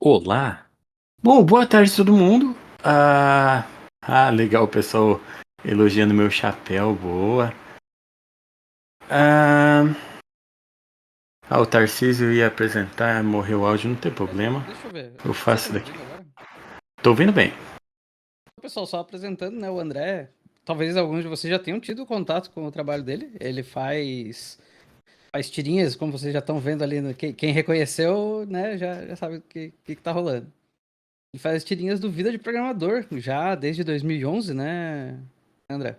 Olá. Bom, boa tarde todo mundo. Legal, o pessoal elogiando meu chapéu, boa. Ah, o Tarcísio ia apresentar, morreu o áudio, não tem problema. Deixa eu ver. Eu Você tá faço me daqui. ouvindo agora? Tô ouvindo bem. Pessoal, só apresentando, né? O André. Talvez alguns de vocês já tenham tido contato com o trabalho dele. Ele faz tirinhas, como vocês já estão vendo ali. Quem reconheceu, né? Já sabe o que tá rolando. Ele faz tirinhas do Vida de Programador, já desde 2011, né, André?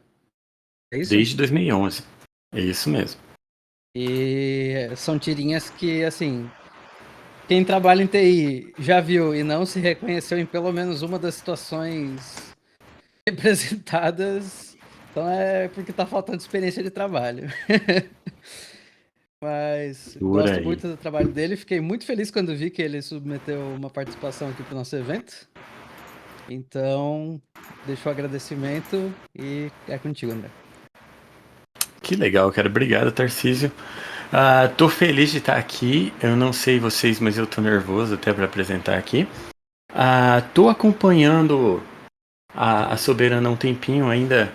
É isso? Desde 2011. É isso mesmo. E são tirinhas que, assim, quem trabalha em TI já viu e não se reconheceu em pelo menos uma das situações representadas, então é porque tá faltando experiência de trabalho. Mas Por gosto aí. muito do trabalho dele, fiquei muito feliz quando vi que ele submeteu uma participação aqui pro nosso evento. Então, deixo o agradecimento e é contigo, André. Que legal, cara. Obrigado, Tarcísio. Tô feliz de estar aqui. Eu não sei vocês, mas eu tô nervoso até para apresentar aqui. Tô acompanhando a Soberana há um tempinho ainda,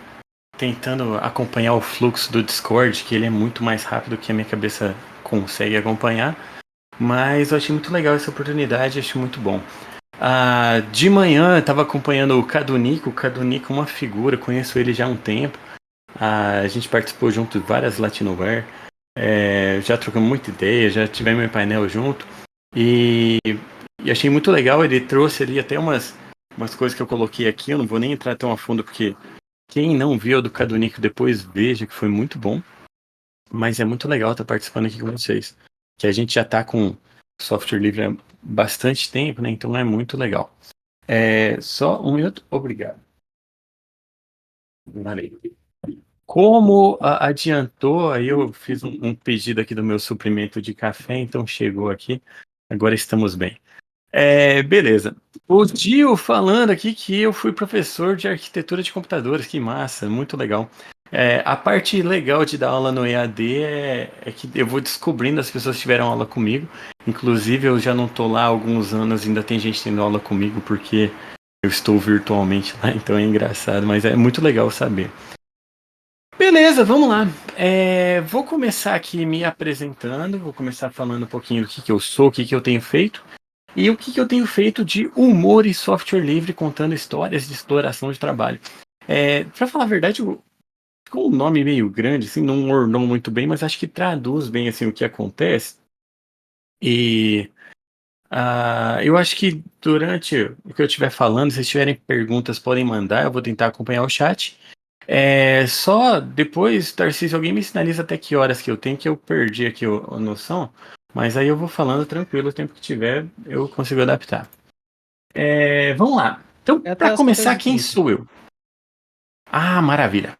tentando acompanhar o fluxo do Discord, que ele é muito mais rápido que a minha cabeça consegue acompanhar. Mas eu achei muito legal essa oportunidade, acho muito bom. De manhã eu estava acompanhando o Cadunico é uma figura, conheço ele já há um tempo. A gente participou junto de várias Latinoware, já trocamos muita ideia, já tivemos em painel junto. E, e achei muito legal, ele trouxe ali até umas coisas que eu coloquei aqui, eu não vou nem entrar tão a fundo porque quem não viu do Cadunico depois veja que foi muito bom. Mas é muito legal estar participando aqui com vocês. Que a gente já está com software livre há bastante tempo, né? Então é muito legal. Só um minuto. Obrigado. Valeu. Como adiantou, aí eu fiz um pedido aqui do meu suprimento de café, então chegou aqui. Agora estamos bem. Beleza. O Dio falando aqui que eu fui professor de arquitetura de computadores, que massa, muito legal. A parte legal de dar aula no EAD é que eu vou descobrindo as pessoas que tiveram aula comigo. Inclusive, eu já não estou lá há alguns anos, ainda tem gente tendo aula comigo porque eu estou virtualmente lá, então é engraçado, mas é muito legal saber. Beleza, vamos lá. Vou começar aqui me apresentando, vou começar falando um pouquinho do que eu sou, o que eu tenho feito. E o que eu tenho feito de humor e software livre contando histórias de exploração de trabalho. Para falar a verdade, ficou um nome meio grande, assim, não ornou muito bem, mas acho que traduz bem assim o que acontece. E eu acho que durante o que eu estiver falando, se tiverem perguntas, podem mandar, eu vou tentar acompanhar o chat. Só depois, Tarcísio, alguém me sinaliza até que horas que eu tenho, que eu perdi aqui a noção. Mas aí eu vou falando tranquilo, o tempo que tiver, eu consigo adaptar. Vamos lá. Então, É até para as começar, 14h30. quem sou eu? Maravilha.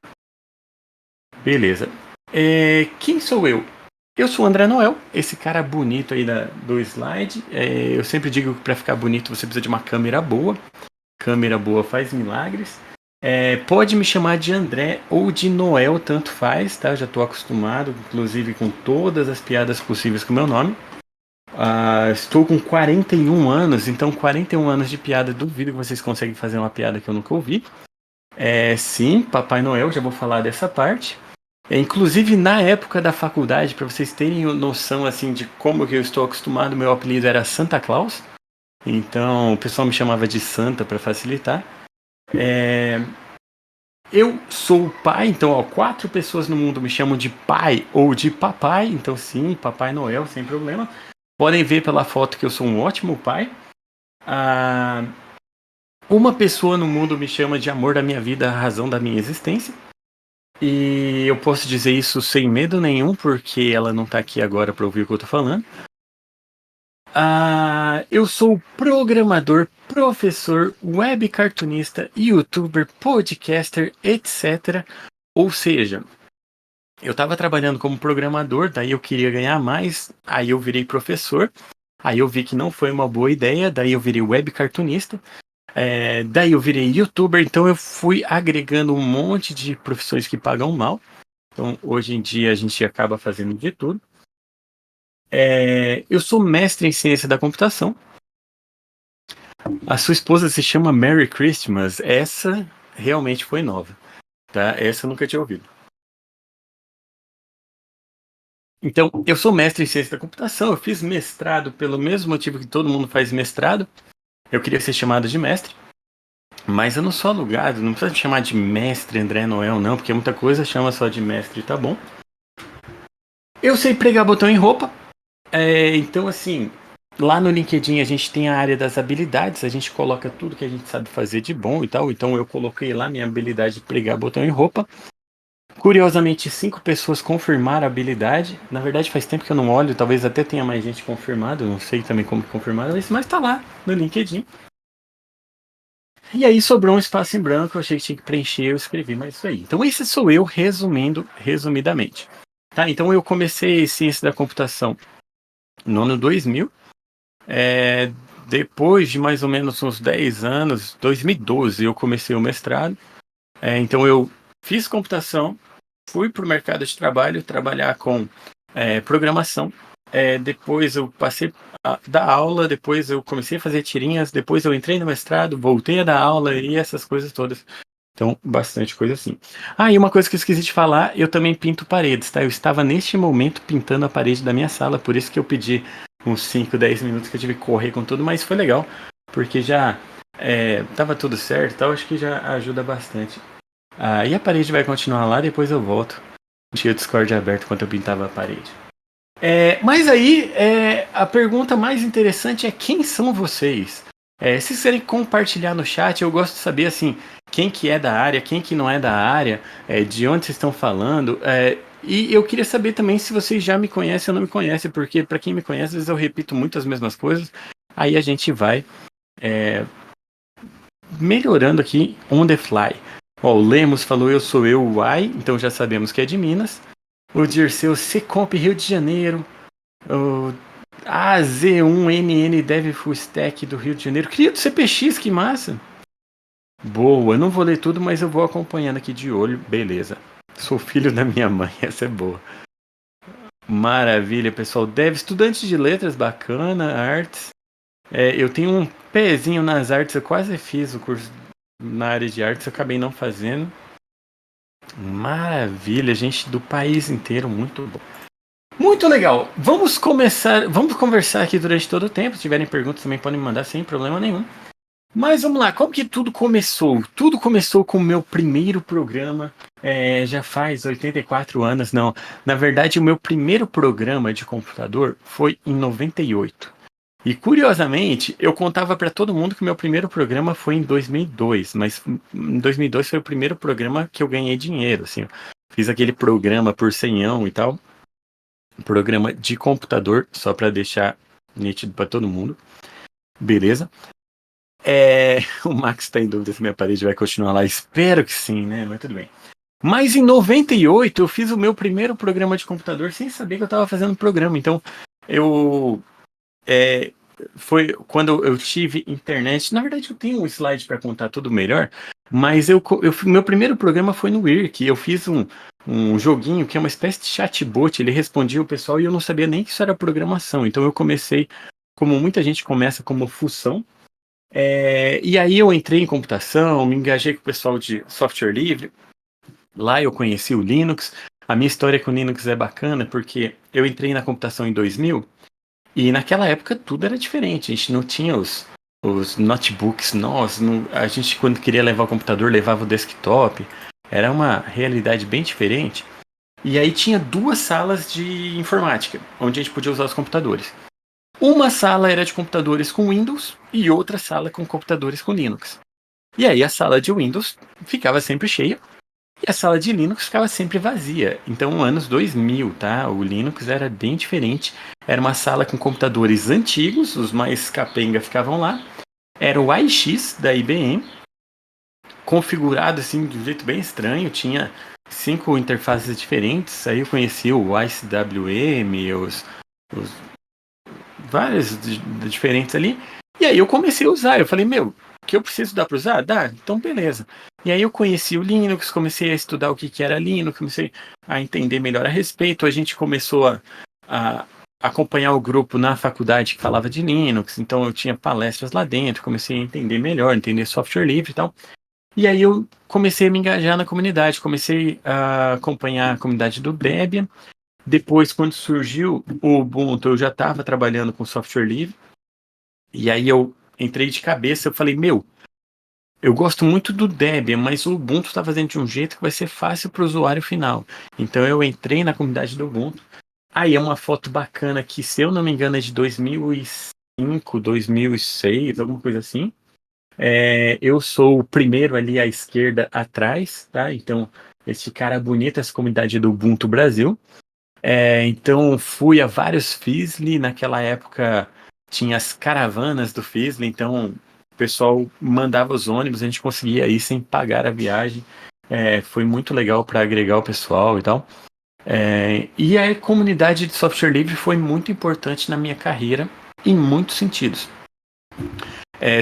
Beleza. Quem sou eu? Eu sou o André Noel, esse cara bonito aí do slide. Eu sempre digo que para ficar bonito você precisa de uma câmera boa. Câmera boa faz milagres. Pode me chamar de André ou de Noel, tanto faz, tá? Eu já estou acostumado, inclusive, com todas as piadas possíveis com o meu nome. Estou com 41 anos, então 41 anos de piada, duvido que vocês conseguem fazer uma piada que eu nunca ouvi. Sim, Papai Noel, já vou falar dessa parte. Inclusive na época da faculdade, para vocês terem noção assim de como que eu estou acostumado, meu apelido era Santa Claus. Então o pessoal me chamava de Santa para facilitar. Eu sou o pai, então 4 pessoas no mundo me chamam de pai ou de papai, então sim, Papai Noel, sem problema. Podem ver pela foto que eu sou um ótimo pai. Ah, uma pessoa no mundo me chama de amor da minha vida, a razão da minha existência. E eu posso dizer isso sem medo nenhum, porque ela não tá aqui agora para ouvir o que eu tô falando. Eu sou programador, professor, web cartunista, youtuber, podcaster, etc. Ou seja, eu estava trabalhando como programador, daí eu queria ganhar mais, aí eu virei professor, aí eu vi que não foi uma boa ideia, daí eu virei web cartunista. Daí eu virei youtuber, então eu fui agregando um monte de profissões que pagam mal. Então hoje em dia a gente acaba fazendo de tudo. Eu sou mestre em ciência da computação. A sua esposa se chama Merry Christmas. Essa realmente foi nova, tá? Essa eu nunca tinha ouvido. Então, eu sou mestre em ciência da computação, eu fiz mestrado pelo mesmo motivo que todo mundo faz mestrado. Eu queria ser chamado de mestre, mas eu não sou alugado, não precisa me chamar de mestre André Noel, não, porque muita coisa chama só de mestre, tá bom? Eu sei pregar botão em roupa, então assim, lá no LinkedIn a gente tem a área das habilidades, a gente coloca tudo que a gente sabe fazer de bom e tal, então eu coloquei lá minha habilidade de pregar botão em roupa. Curiosamente, 5 pessoas confirmaram a habilidade. Na verdade, faz tempo que eu não olho, talvez até tenha mais gente confirmado, não sei também como que confirmaram isso, mas tá lá no LinkedIn. E aí sobrou um espaço em branco, eu achei que tinha que preencher, eu escrevi, mas isso aí. Então esse sou eu, resumindo, resumidamente. Tá, então eu comecei ciência da computação no ano 2000, é, depois de mais ou menos uns 10 anos, 2012 eu comecei o mestrado, então eu fiz computação, fui para o mercado de trabalho, trabalhar com programação. Depois eu passei a dar aula, depois eu comecei a fazer tirinhas, depois eu entrei no mestrado, voltei a dar aula e essas coisas todas. Então, bastante coisa assim. Ah, e uma coisa que eu esqueci de falar, eu também pinto paredes, tá? Eu estava neste momento pintando a parede da minha sala, por isso que eu pedi uns 5, 10 minutos que eu tive que correr com tudo, mas foi legal, porque já tava tudo certo e tal, acho que já ajuda bastante. E a parede vai continuar lá, depois eu volto. Tinha o Discord aberto enquanto eu pintava a parede. Mas aí, a pergunta mais interessante é quem são vocês? Se vocês querem compartilhar no chat, eu gosto de saber assim, quem que é da área, quem que não é da área, de onde vocês estão falando. E eu queria saber também se vocês já me conhecem ou não me conhecem, porque para quem me conhece, às vezes eu repito muito as mesmas coisas. Aí a gente vai melhorando aqui on the fly. Ó, o Lemos falou eu sou eu, Uai, então já sabemos que é de Minas. O Dirceu Secomp Rio de Janeiro. O AZ1NN Dev Full Stack do Rio de Janeiro. Cria do CPX, que massa. Boa, eu não vou ler tudo, mas eu vou acompanhando aqui de olho. Beleza. Sou filho da minha mãe, essa é boa. Maravilha, pessoal. Dev, estudante de letras, bacana, artes. Eu tenho um pezinho nas artes, eu quase fiz o curso na área de artes, eu acabei não fazendo. Maravilha, gente do país inteiro, muito bom. Muito legal. Vamos conversar aqui durante todo o tempo. Se tiverem perguntas também podem me mandar sem problema nenhum. Mas vamos lá, como que tudo começou? Tudo começou com o meu primeiro programa, já faz 84 anos, não. Na verdade, o meu primeiro programa de computador foi em 98. E curiosamente, eu contava para todo mundo que o meu primeiro programa foi em 2002, mas em 2002 foi o primeiro programa que eu ganhei dinheiro, assim. Fiz aquele programa por senhão e tal, programa de computador, só para deixar nítido para todo mundo. Beleza? O Max está em dúvida se minha parede vai continuar lá. Espero que sim, né? Mas tudo bem. Mas em 98 eu fiz o meu primeiro programa de computador sem saber que eu estava fazendo programa. Então eu foi quando eu tive internet. Na verdade, eu tenho um slide para contar tudo melhor, mas meu primeiro programa foi no Wirk. Eu fiz um joguinho que é uma espécie de chatbot. Ele respondia o pessoal e eu não sabia nem que isso era programação. Então eu comecei, como muita gente começa, como função. E aí eu entrei em computação, me engajei com o pessoal de software livre. Lá eu conheci o Linux. A minha história com o Linux é bacana porque eu entrei na computação em 2000. E naquela época tudo era diferente, a gente não tinha os notebooks, a gente quando queria levar o computador levava o desktop, era uma realidade bem diferente. E aí tinha 2 salas de informática, onde a gente podia usar os computadores. Uma sala era de computadores com Windows e outra sala com computadores com Linux. E aí a sala de Windows ficava sempre cheia e a sala de Linux ficava sempre vazia. Então, anos 2000, tá? O Linux era bem diferente. Era uma sala com computadores antigos, os mais capenga ficavam lá. Era o AIX da IBM, configurado assim de um jeito bem estranho. Tinha 5 interfaces diferentes. Aí eu conheci o IceWM, os vários diferentes ali. E aí eu comecei a usar. Eu falei, meu, que eu preciso dar para usar? Dá? Então beleza. E aí eu conheci o Linux, comecei a estudar o que era Linux, comecei a entender melhor a respeito. A gente começou a acompanhar o grupo na faculdade que falava de Linux, então eu tinha palestras lá dentro, comecei a entender melhor, entender software livre e tal. E aí eu comecei a me engajar na comunidade, comecei a acompanhar a comunidade do Debian. Depois, quando surgiu o Ubuntu, eu já estava trabalhando com software livre. E aí eu entrei de cabeça, eu falei, eu gosto muito do Debian, mas o Ubuntu está fazendo de um jeito que vai ser fácil para o usuário final. Então eu entrei na comunidade do Ubuntu. Aí é uma foto bacana que, se eu não me engano, é de 2005, 2006, alguma coisa assim. Eu sou o primeiro ali à esquerda atrás, tá? Então, esse cara bonito, essa comunidade do Ubuntu Brasil. Então, fui a vários Fizzly. Naquela época, tinha as caravanas do Fizzly. Então, o pessoal mandava os ônibus, a gente conseguia ir sem pagar a viagem. Foi muito legal para agregar o pessoal e tal. E a comunidade de software livre foi muito importante na minha carreira, em muitos sentidos.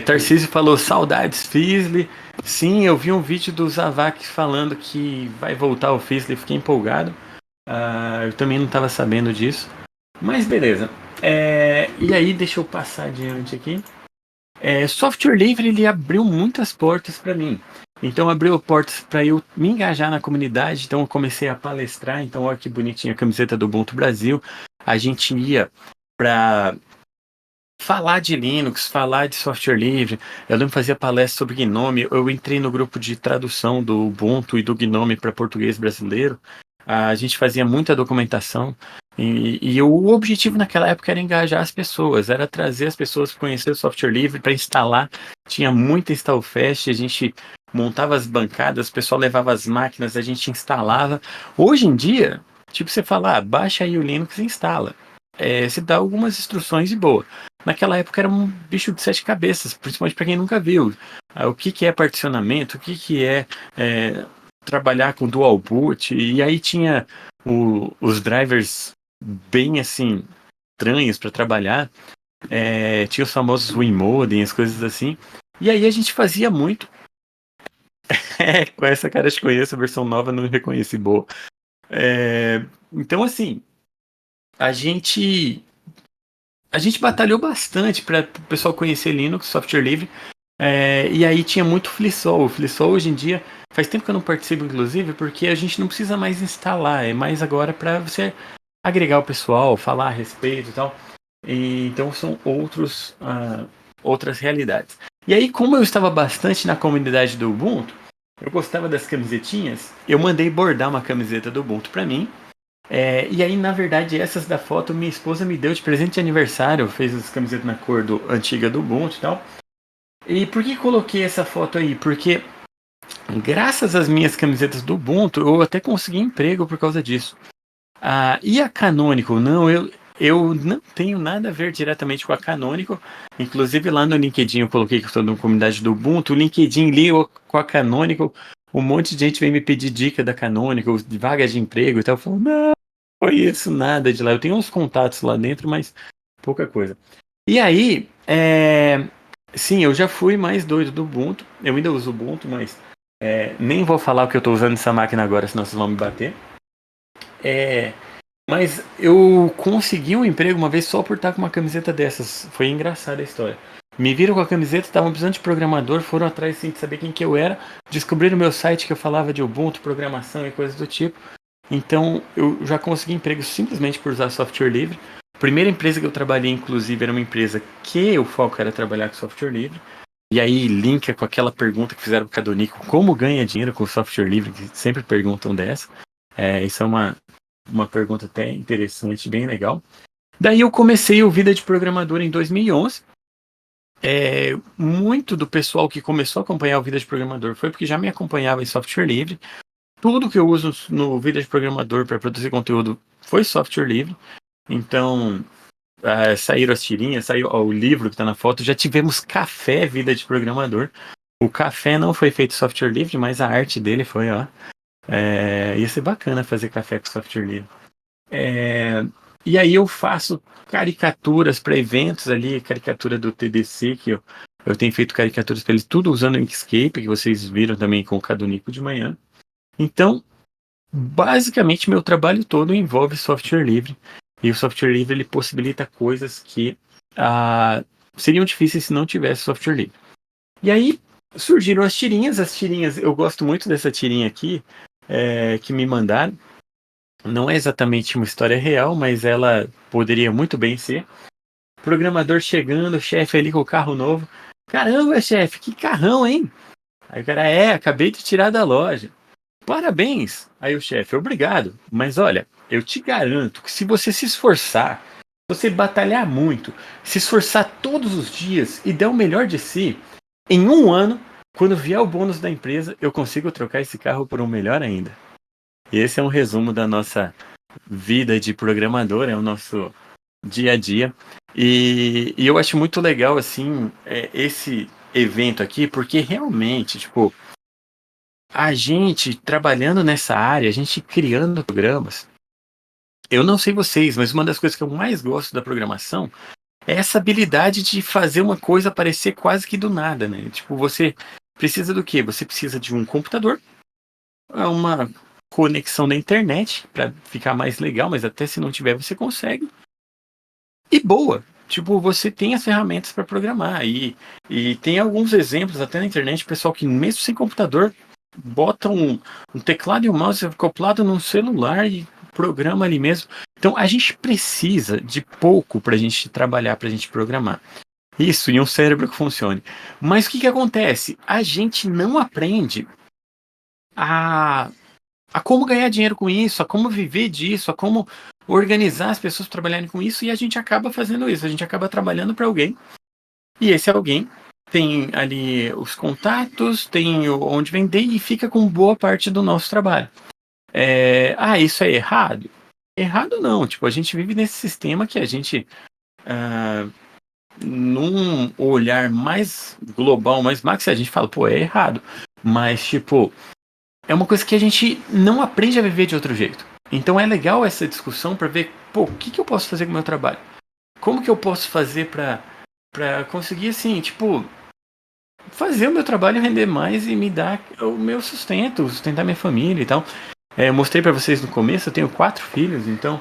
Tarcísio falou, saudades Fizzly. Sim, eu vi um vídeo do Zavak falando que vai voltar o Fizzly, fiquei empolgado. Eu também não estava sabendo disso. Mas beleza. E aí, deixa eu passar adiante aqui. Software livre, ele abriu muitas portas para mim. Então, abriu portas para eu me engajar na comunidade. Então, eu comecei a palestrar. Então, olha que bonitinha a camiseta do Ubuntu Brasil. A gente ia para falar de Linux, falar de software livre. Eu lembro que fazia palestra sobre Gnome. Eu entrei no grupo de tradução do Ubuntu e do Gnome para português brasileiro. A gente fazia muita documentação. E o objetivo naquela época era engajar as pessoas, era trazer as pessoas para conhecer o software livre, para instalar. Tinha muita install fest, a gente montava as bancadas, o pessoal levava as máquinas, a gente instalava. Hoje em dia, tipo, você fala, baixa aí o Linux e instala. Você dá algumas instruções e boa. Naquela época era um bicho de 7 cabeças, principalmente para quem nunca viu. O que é particionamento, o que é trabalhar com dual boot, e aí tinha os drivers bem assim estranhos para trabalhar, tinha os famosos Winmodem, as coisas assim, e aí a gente fazia muito. Com essa cara eu te conheço, a versão nova não reconheci, boa. Então assim, a gente batalhou bastante para o pessoal conhecer Linux, software livre. E aí tinha muito FliSol. O FliSol hoje em dia, faz tempo que eu não participo, inclusive, porque a gente não precisa mais instalar, é mais agora para você agregar o pessoal, falar a respeito e tal. Então são outras realidades. E aí, como eu estava bastante na comunidade do Ubuntu, eu gostava das camisetinhas, eu mandei bordar uma camiseta do Ubuntu para mim. E aí, na verdade, essas da foto minha esposa me deu de presente de aniversário, fez as camisetas na cor antiga do Ubuntu e tal. E por que coloquei essa foto aí? Porque graças às minhas camisetas do Ubuntu, eu até consegui emprego por causa disso. E a Canonical? Não, eu não tenho nada a ver diretamente com a Canonical. Inclusive lá no LinkedIn eu coloquei que eu estou na comunidade do Ubuntu. O LinkedIn liga com a Canonical. Um monte de gente vem me pedir dica da Canonical, de vaga de emprego e tal. Eu falo, não conheço nada de lá. Eu tenho uns contatos lá dentro, mas pouca coisa. E aí, sim, eu já fui mais doido do Ubuntu. Eu ainda uso Ubuntu, mas nem vou falar o que eu estou usando nessa máquina agora, senão vocês vão me bater. Mas eu consegui um emprego uma vez só por estar com uma camiseta dessas. Foi engraçada a história. Me viram com a camiseta, estavam precisando de programador, foram atrás assim, de saber quem que eu era, descobriram o meu site que eu falava de Ubuntu, programação e coisas do tipo. Então eu já consegui emprego simplesmente por usar software livre. A primeira empresa que eu trabalhei, inclusive, era uma empresa que o foco era trabalhar com software livre. E aí linka com aquela pergunta que fizeram com o Cadonico, como ganha dinheiro com software livre, que sempre perguntam dessa. Isso é uma pergunta até interessante, bem legal. Daí eu comecei o Vida de Programador em 2011. Muito do pessoal que começou a acompanhar o Vida de Programador foi porque já me acompanhava em software livre. Tudo que eu uso no Vida de Programador para produzir conteúdo foi software livre. Então, saíram as tirinhas, saiu o livro que está na foto. Já tivemos café Vida de Programador. O café não foi feito software livre, mas a arte dele foi, ó. Ia ser bacana fazer café com software livre. E aí eu faço caricaturas para eventos ali, caricatura do TDC, que eu tenho feito caricaturas para eles, tudo usando o Inkscape, que vocês viram também com o Cadonico de manhã. Então, basicamente, meu trabalho todo envolve software livre. E o software livre ele possibilita coisas que seriam difíceis se não tivesse software livre. E aí surgiram as tirinhas, eu gosto muito dessa tirinha aqui, que me mandaram. Não é exatamente uma história real, mas ela poderia muito bem ser. Programador chegando, o chefe ali com o carro novo. Caramba, chefe, que carrão, hein? Aí o cara, acabei de tirar da loja. Parabéns! Aí o chefe, obrigado. Mas olha, eu te garanto que se você se esforçar, se você batalhar muito, se esforçar todos os dias e der o melhor de si, em 1 ano, quando vier o bônus da empresa, eu consigo trocar esse carro por um melhor ainda. E esse é um resumo da nossa vida de programador, é o nosso dia a dia. E eu acho muito legal, assim, esse evento aqui, porque realmente, tipo, a gente trabalhando nessa área, a gente criando programas, eu não sei vocês, mas uma das coisas que eu mais gosto da programação é essa habilidade de fazer uma coisa aparecer quase que do nada, né? Tipo, você precisa do quê? Você precisa de um computador, uma conexão da internet para ficar mais legal, mas até se não tiver você consegue. E boa. Tipo, você tem as ferramentas para programar. E tem alguns exemplos até na internet, pessoal que mesmo sem computador bota um teclado e um mouse acoplado num celular e programa ali mesmo. Então a gente precisa de pouco para a gente trabalhar, para a gente programar. Isso, e um cérebro que funcione. Mas o que acontece? A gente não aprende a como ganhar dinheiro com isso, a como viver disso, a como organizar as pessoas trabalharem com isso, e a gente acaba fazendo isso, a gente acaba trabalhando para alguém, e esse alguém tem ali os contatos, tem onde vender e fica com boa parte do nosso trabalho. Isso é errado? Errado não, tipo, a gente vive nesse sistema que a gente, num olhar mais global, mais macro, a gente fala, pô, é errado, mas tipo, é uma coisa que a gente não aprende a viver de outro jeito. Então é legal essa discussão para ver, pô, o que eu posso fazer com o meu trabalho? Como que eu posso fazer para conseguir, assim, tipo, fazer o meu trabalho render mais e me dar o meu sustento, sustentar minha família e tal. Eu mostrei para vocês no começo, eu tenho 4 filhos, então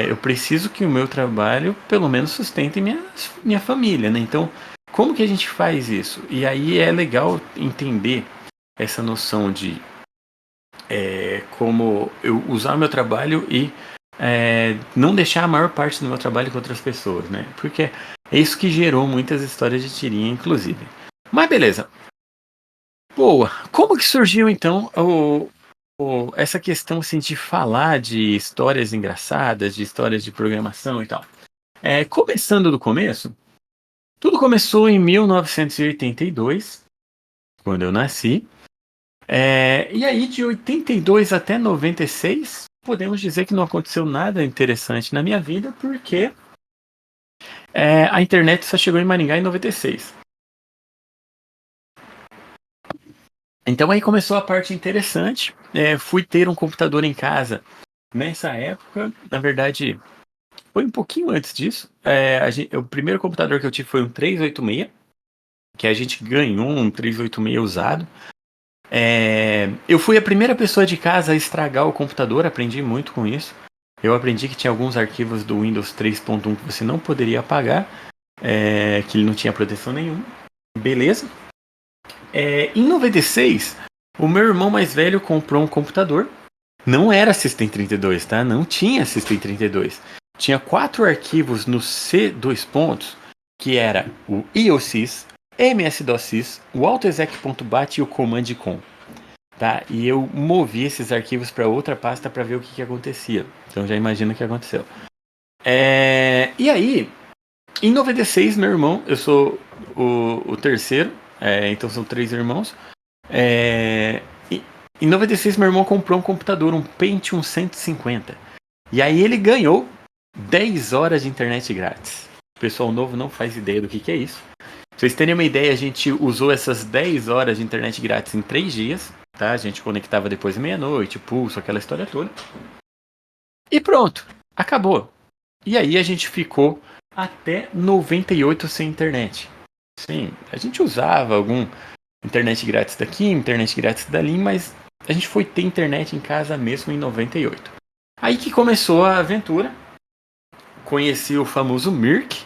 eu preciso que o meu trabalho pelo menos sustente minha família, né? Então, como que a gente faz isso? E aí é legal entender essa noção de como eu usar o meu trabalho e não deixar a maior parte do meu trabalho com outras pessoas, né? Porque é isso que gerou muitas histórias de tirinha, inclusive. Mas beleza. Boa. Como que surgiu então essa questão assim, de falar de histórias engraçadas, de histórias de programação e tal? Começando do começo, tudo começou em 1982, quando eu nasci. E aí, de 82 até 96, podemos dizer que não aconteceu nada interessante na minha vida, porque a internet só chegou em Maringá em 96. Então aí começou a parte interessante. Fui ter um computador em casa nessa época. Na verdade, foi um pouquinho antes disso. O primeiro computador que eu tive foi um 386, que a gente ganhou um 386 usado. Eu fui a primeira pessoa de casa a estragar o computador, aprendi muito com isso. Eu aprendi que tinha alguns arquivos do Windows 3.1 que você não poderia apagar, que ele não tinha proteção nenhuma. Beleza. Em 96, o meu irmão mais velho comprou um computador. Não era System 32, tá? Não tinha System 32. Tinha 4 arquivos no C2 pontos, que era o IOSys, MS-DOSys, o AutoExec.bat e o Command-Com. Tá? E eu movi esses arquivos para outra pasta para ver o que acontecia. Então já imagina o que aconteceu. E aí, em 96, meu irmão, eu sou o terceiro, então são 3 irmãos. Em 96, meu irmão comprou um computador, um Pentium 150. E aí ele ganhou 10 horas de internet grátis. O pessoal novo não faz ideia do que é isso. Pra vocês terem uma ideia, a gente usou essas 10 horas de internet grátis em 3 dias. Tá? A gente conectava depois de meia-noite, pulso, aquela história toda. E pronto, acabou. E aí a gente ficou até 98 sem internet. Sim, a gente usava algum internet grátis daqui, internet grátis dali, mas a gente foi ter internet em casa mesmo em 98. Aí que começou a aventura. conheci o famoso Mirk,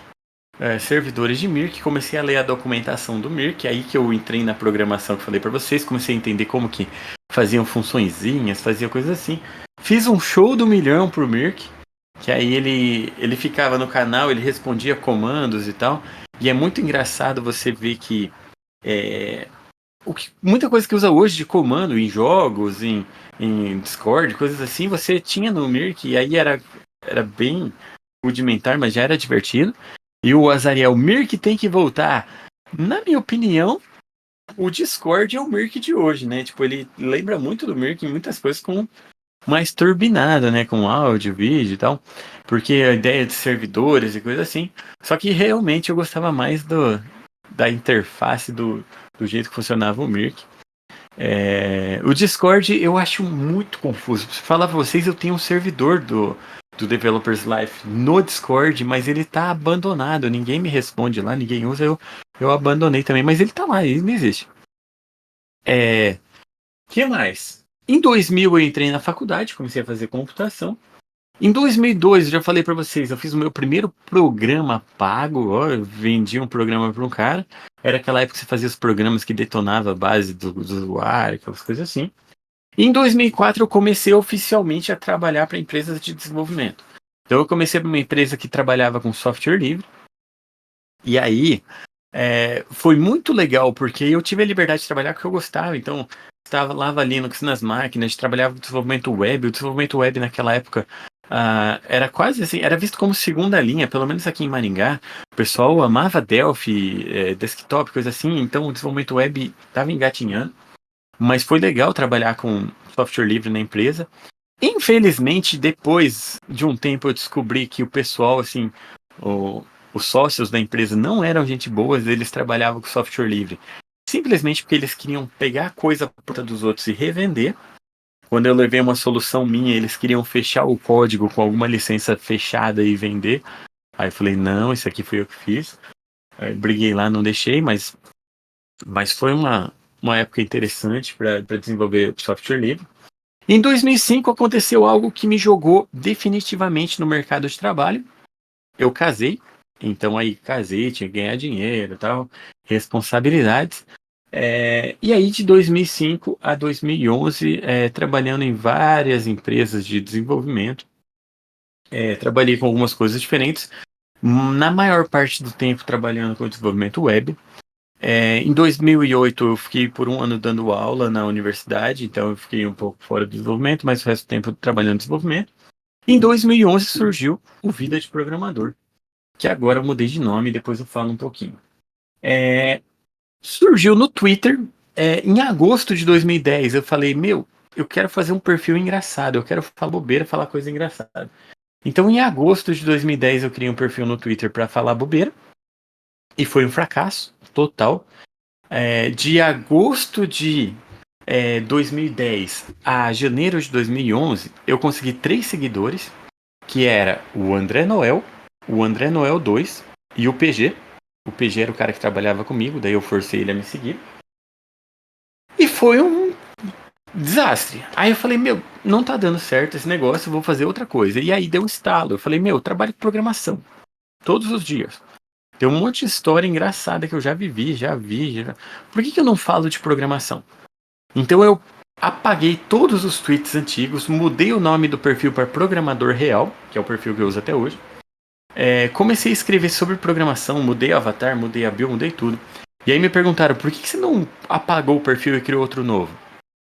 servidores de Mirk, comecei a ler a documentação do Mirk, aí que eu entrei na programação que eu falei para vocês, comecei a entender como que faziam funçõezinhas, fazia coisas assim. Fiz um show do milhão pro Mirk, que aí ele ficava no canal, ele respondia comandos e tal, e é muito engraçado você ver que muita coisa que usa hoje de comando em jogos, em Discord, coisas assim, você tinha no Mirk, e aí era bem rudimentar, mas já era divertido. E o Azariel, Mirk tem que voltar. Na minha opinião, o Discord é o Mirk de hoje, né? Tipo, ele lembra muito do Mirk em muitas coisas com mais turbinado, né? Com áudio, vídeo e tal. Porque a ideia de servidores e coisa assim. Só que realmente eu gostava mais da interface, do jeito que funcionava o Mirk. O Discord eu acho muito confuso. Pra falar pra vocês, eu tenho um servidor do Developers Life no Discord, mas ele tá abandonado. Ninguém me responde lá, ninguém usa. Eu abandonei também, mas ele tá lá, ele não existe. Que mais? Em 2000 eu entrei na faculdade, comecei a fazer computação. Em 2002, eu já falei pra vocês, eu fiz o meu primeiro programa pago. Ó, eu vendi um programa pra um cara. Era aquela época que você fazia os programas que detonava a base do usuário, aquelas coisas assim. E em 2004 eu comecei oficialmente a trabalhar para empresas de desenvolvimento. Então eu comecei para uma empresa que trabalhava com software livre. E aí foi muito legal, porque eu tive a liberdade de trabalhar com o que eu gostava. Então, instalava Linux nas máquinas, trabalhava com desenvolvimento web. O desenvolvimento web naquela época era quase assim, era visto como segunda linha, pelo menos aqui em Maringá. O pessoal amava Delphi, desktop, coisa assim. Então, o desenvolvimento web estava engatinhando. Mas foi legal trabalhar com software livre na empresa. Infelizmente, depois de um tempo, eu descobri que o pessoal, assim, os sócios da empresa não eram gente boa, eles trabalhavam com software livre. Simplesmente porque eles queriam pegar a coisa por conta dos outros e revender. Quando eu levei uma solução minha, eles queriam fechar o código com alguma licença fechada e vender. Aí eu falei, não, isso aqui foi eu que fiz. Aí briguei lá, não deixei, mas foi uma época interessante para desenvolver software livre. Em 2005 aconteceu algo que me jogou definitivamente no mercado de trabalho. Eu casei, então aí casei, tinha que ganhar dinheiro e tal, responsabilidades. E aí de 2005 a 2011, trabalhando em várias empresas de desenvolvimento, trabalhei com algumas coisas diferentes. Na maior parte do tempo trabalhando com desenvolvimento web. Em 2008 eu fiquei por um ano dando aula na universidade, então eu fiquei um pouco fora do desenvolvimento, mas o resto do tempo trabalhando em desenvolvimento. Em 2011 surgiu o Vida de Programador, que agora eu mudei de nome e depois eu falo um pouquinho. Surgiu no Twitter, em agosto de 2010. Eu falei, eu quero fazer um perfil engraçado, eu quero falar bobeira, falar coisa engraçada. Então em agosto de 2010 eu criei um perfil no Twitter para falar bobeira, e foi um fracasso total. De agosto de 2010 a janeiro de 2011, eu consegui 3 seguidores, que era o André Noel, o André Noel 2 e o PG. O PG era o cara que trabalhava comigo, daí eu forcei ele a me seguir. E foi um desastre. Aí eu falei, não tá dando certo esse negócio, eu vou fazer outra coisa. E aí deu um estalo. Eu falei, eu trabalho com programação todos os dias. Tem um monte de história engraçada que eu já vivi, já vi. Por que eu não falo de programação? Então eu apaguei todos os tweets antigos, mudei o nome do perfil para Programador Real, que é o perfil que eu uso até hoje. Comecei a escrever sobre programação, mudei o avatar, mudei a bio, mudei tudo. E aí me perguntaram, por que você não apagou o perfil e criou outro novo?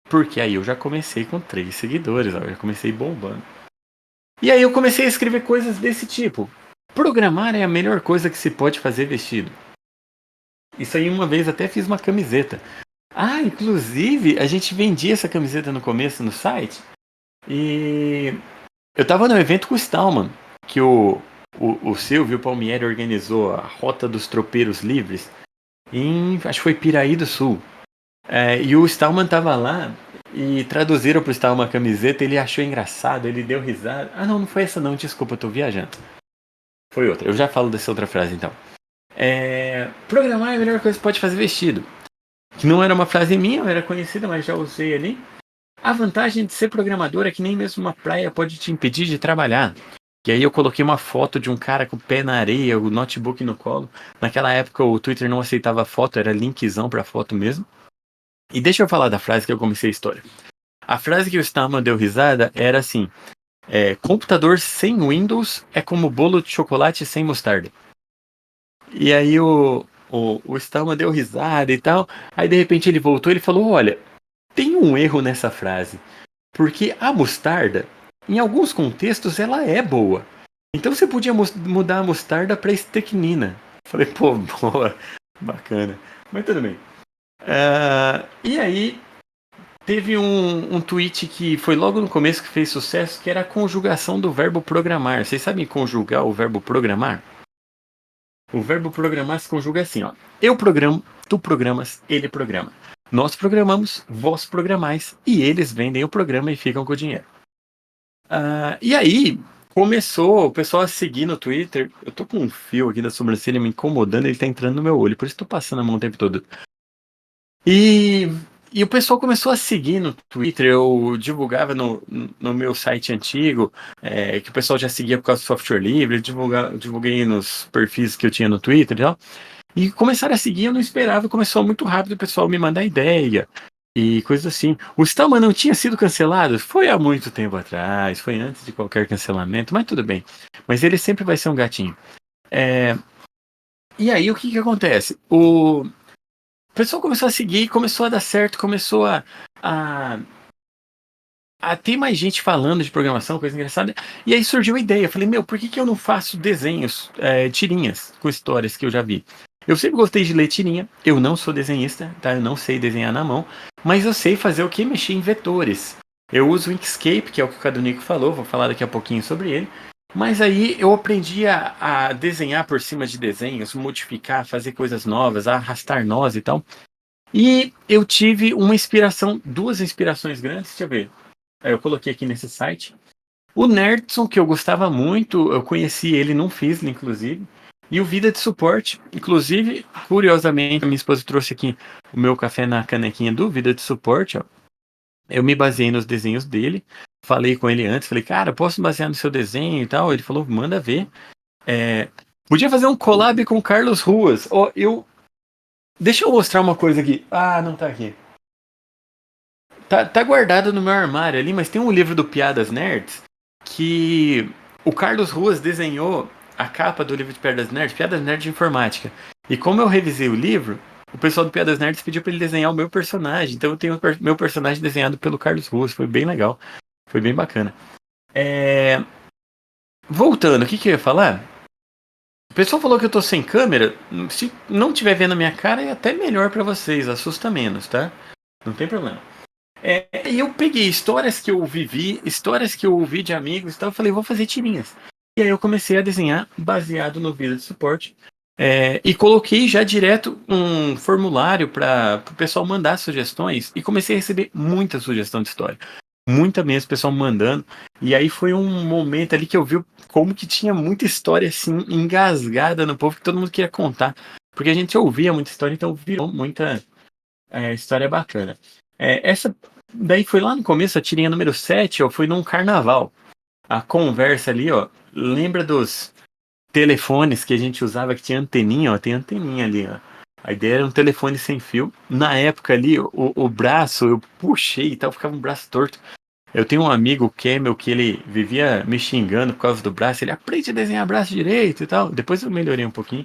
Porque aí eu já comecei com 3 seguidores, eu já comecei bombando. E aí eu comecei a escrever coisas desse tipo. Programar é a melhor coisa que se pode fazer vestido. Isso aí uma vez até fiz uma camiseta. Inclusive, a gente vendia essa camiseta no começo no site. E eu tava no evento com o Stallman, que o Silvio Palmieri organizou a Rota dos Tropeiros Livres acho que foi Piraí do Sul. E o Stallman tava lá e traduziram pro Stallman a camiseta, ele achou engraçado, ele deu risada. Não foi essa não, desculpa, eu tô viajando. Foi outra, eu já falo dessa outra frase então. Programar é a melhor coisa que pode fazer vestido. Que não era uma frase minha, era conhecida, mas já usei ali. A vantagem de ser programador é que nem mesmo uma praia pode te impedir de trabalhar. E aí eu coloquei uma foto de um cara com o pé na areia, o notebook no colo. Naquela época o Twitter não aceitava foto, era linkzão pra foto mesmo. E deixa eu falar da frase que eu comecei a história. A frase que o Stallman deu risada era assim: computador sem Windows é como bolo de chocolate sem mostarda. E aí o Stallman deu risada e tal. Aí de repente ele voltou e ele falou: Olha, tem um erro nessa frase. Porque a mostarda, em alguns contextos, ela é boa. Então você podia mudar a mostarda para estricnina. Falei, pô, boa, bacana. Mas tudo bem. E aí, teve um tweet que foi logo no começo que fez sucesso, que era a conjugação do verbo programar. Vocês sabem conjugar o verbo programar? O verbo programar se conjuga assim, ó. Eu programo, tu programas, ele programa. Nós programamos, vós programais, e eles vendem o programa e ficam com o dinheiro. E aí, começou o pessoal a seguir no Twitter. Eu tô com um fio aqui da sobrancelha me incomodando, ele tá entrando no meu olho, por isso tô passando a mão o tempo todo. E, e o pessoal começou a seguir no Twitter, eu divulgava no meu site antigo, que o pessoal já seguia por causa do software livre, divulguei nos perfis que eu tinha no Twitter e tal. E começaram a seguir, eu não esperava, começou muito rápido o pessoal me mandar ideia e coisas assim. O Stallman não tinha sido cancelado? Foi há muito tempo atrás, foi antes de qualquer cancelamento, mas tudo bem. Mas ele sempre vai ser um gatinho. E aí o que acontece? O pessoal começou a seguir, começou a dar certo, começou a, a ter mais gente falando de programação, coisa engraçada. E aí surgiu a ideia. Eu falei, meu, por que eu não faço desenhos, tirinhas com histórias que eu já vi? Eu sempre gostei de ler tirinha. Eu não sou desenhista, tá? Eu não sei desenhar na mão. Mas eu sei fazer o que? Mexer em vetores. Eu uso o Inkscape, que é o que o Cadunico falou. Vou falar daqui a pouquinho sobre ele. Mas aí eu aprendi a desenhar por cima de desenhos, modificar, fazer coisas novas, arrastar nós e tal. E eu tive uma inspiração, duas inspirações grandes, deixa eu ver. Eu coloquei aqui nesse site. O Nerdson, que eu gostava muito, eu conheci ele num Fizzle, inclusive. E o Vida de Suporte, inclusive, curiosamente, a minha esposa trouxe aqui o meu café na canequinha do Vida de Suporte, ó. Eu me baseei nos desenhos dele, falei com ele antes, falei, cara, posso basear no seu desenho e tal? Ele falou, manda ver. Podia fazer um collab com o Carlos Ruas. Deixa eu mostrar uma coisa aqui. Ah, não tá aqui. Tá guardado no meu armário ali, mas tem um livro do Piadas Nerds que o Carlos Ruas desenhou a capa do livro de Piadas Nerds de Informática. E como eu revisei o livro, o pessoal do Piadas Nerds pediu para ele desenhar o meu personagem. Então eu tenho meu personagem desenhado pelo Carlos Ruas. Foi bem legal. Foi bem bacana. Voltando, o que eu ia falar? O pessoal falou que eu tô sem câmera. Se não tiver vendo a minha cara, é até melhor para vocês. Assusta menos, tá? Não tem problema. E eu peguei histórias que eu vivi, histórias que eu ouvi de amigos e tal, eu falei, vou fazer tirinhas. E aí eu comecei a desenhar baseado no Vida de Suporte. E coloquei já direto um formulário para o pessoal mandar sugestões e comecei a receber muita sugestão de história. Muita mesmo, pessoal mandando. E aí foi um momento ali que eu vi como que tinha muita história assim, engasgada no povo, que todo mundo queria contar. Porque a gente ouvia muita história, então virou muita história bacana. Essa daí foi lá no começo, a tirinha número 7, ó, foi num carnaval. A conversa ali, ó, lembra dos telefones que a gente usava que tinha anteninha, ó, tem anteninha ali, ó. A ideia era um telefone sem fio. Na época ali, o braço, eu puxei e tal, ficava um braço torto. Eu tenho um amigo, o Camel, que ele vivia me xingando por causa do braço. Ele aprende a desenhar braço direito e tal. Depois eu melhorei um pouquinho.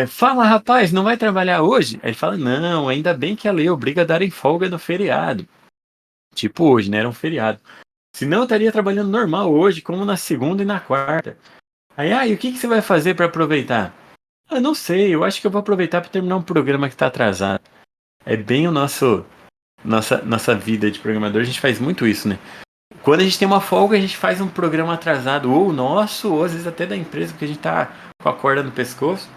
Fala, rapaz, não vai trabalhar hoje? Aí ele fala, não, ainda bem que a lei obriga a dar em folga no feriado. Tipo hoje, né? Era um feriado. Senão eu estaria trabalhando normal hoje, como na segunda e na quarta. Aí, e o que você vai fazer para aproveitar? Ah, não sei, eu acho que eu vou aproveitar para terminar um programa que está atrasado. É bem o nossa vida de programador, a gente faz muito isso, né? Quando a gente tem uma folga, a gente faz um programa atrasado, ou nosso, ou às vezes até da empresa, porque a gente tá com a corda no pescoço.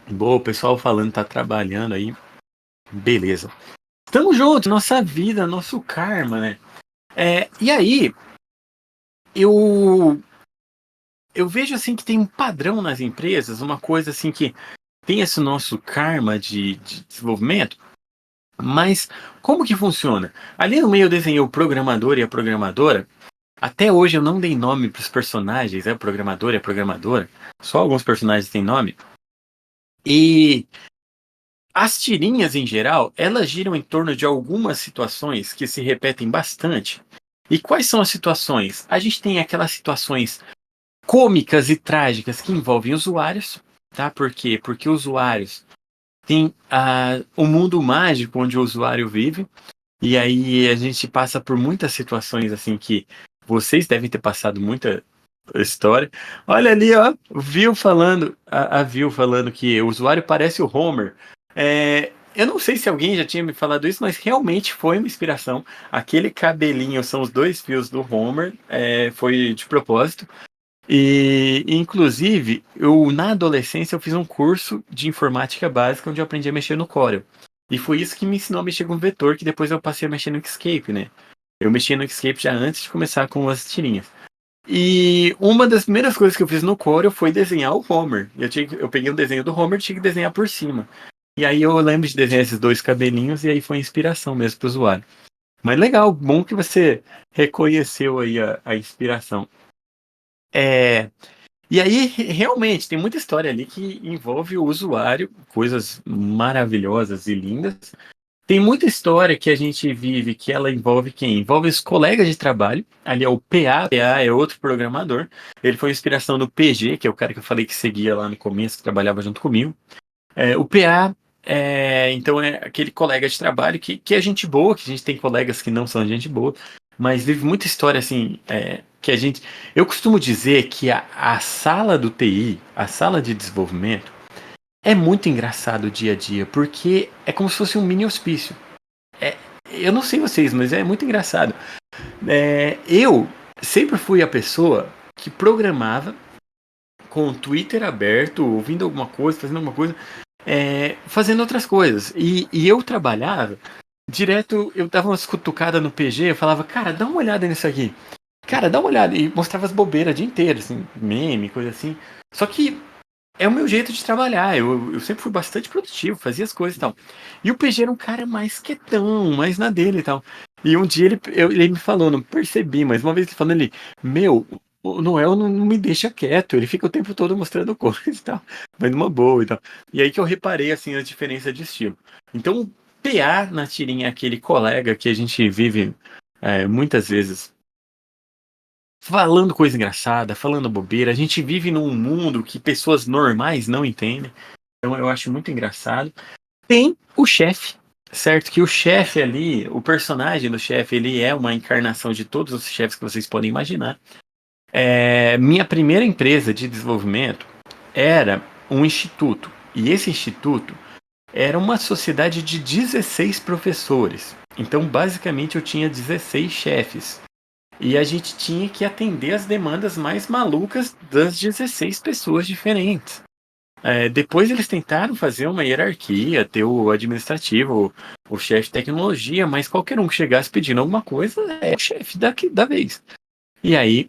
Boa, o pessoal falando, tá trabalhando aí. Beleza. Estamos juntos, nossa vida, nosso karma, né? E aí, eu eu vejo assim que tem um padrão nas empresas, uma coisa assim que tem esse nosso karma de desenvolvimento, Mas como que funciona? Ali no meio eu desenhei o programador e a programadora. Até hoje eu não dei nome para os personagens, o programador e a programadora. Só alguns personagens têm nome. E as tirinhas em geral, elas giram em torno de algumas situações que se repetem bastante. E quais são as situações? A gente tem aquelas situações cômicas e trágicas que envolvem usuários, tá? Por quê? Porque usuários têm o mundo mágico onde o usuário vive. E aí a gente passa por muitas situações assim que vocês devem ter passado muita história. Olha ali, ó, a Viu falando que o usuário parece o Homer. Eu não sei se alguém já tinha me falado isso, mas realmente foi uma inspiração. Aquele cabelinho são os dois fios do Homer, foi de propósito. E, inclusive, na adolescência eu fiz um curso de informática básica onde eu aprendi a mexer no Corel. E foi isso que me ensinou a mexer com vetor, que depois eu passei a mexer no Inkscape, né? Eu mexia no Inkscape já antes de começar com as tirinhas. E uma das primeiras coisas que eu fiz no Corel foi desenhar o Homer. Eu peguei um desenho do Homer e tinha que desenhar por cima. E aí eu lembro de desenhar esses dois cabelinhos e aí foi inspiração mesmo para o usuário. Mas legal, bom que você reconheceu aí a inspiração. É, e aí, realmente, tem muita história ali que envolve o usuário, coisas maravilhosas e lindas. Tem muita história que a gente vive que ela envolve quem? Envolve os colegas de trabalho. Ali é o PA, PA é outro programador. Ele foi inspiração do PG, que é o cara que eu falei que seguia lá no começo, que trabalhava junto comigo. O PA, então, é aquele colega de trabalho que é gente boa, que a gente tem colegas que não são gente boa, mas vive muita história assim, que a gente. Eu costumo dizer que a sala do TI, a sala de desenvolvimento, é muito engraçado o dia a dia, porque é como se fosse um mini hospício. É, eu não sei vocês, mas é muito engraçado. Eu sempre fui a pessoa que programava com o Twitter aberto, ouvindo alguma coisa, fazendo alguma coisa, fazendo outras coisas. E eu trabalhava, direto, eu dava umas cutucadas no PG, eu falava, cara, dá uma olhada nisso aqui. Cara, dá uma olhada. E mostrava as bobeiras o dia inteiro, assim, meme, coisa assim. Só que é o meu jeito de trabalhar. Eu sempre fui bastante produtivo, fazia as coisas e tal. E o PG era um cara mais quietão, mais na dele e tal. E um dia ele me falou, não percebi, mas uma vez ele falando ali, meu, o Noel não me deixa quieto, ele fica o tempo todo mostrando coisa e tal, mas numa boa e tal. E aí que eu reparei, assim, a diferença de estilo. Então, o PA na tirinha é aquele colega que a gente vive muitas vezes falando coisa engraçada, falando bobeira. A gente vive num mundo que pessoas normais não entendem. Então eu acho muito engraçado. Tem o chefe, certo? Que o chefe ali, o personagem do chefe, ele é uma encarnação de todos os chefes que vocês podem imaginar. Minha primeira empresa de desenvolvimento era um instituto. E esse instituto era uma sociedade de 16 professores. Então, basicamente, eu tinha 16 chefes. E a gente tinha que atender as demandas mais malucas das 16 pessoas diferentes. Depois eles tentaram fazer uma hierarquia, ter o administrativo, o chefe de tecnologia, mas qualquer um que chegasse pedindo alguma coisa é o chefe da vez. E aí,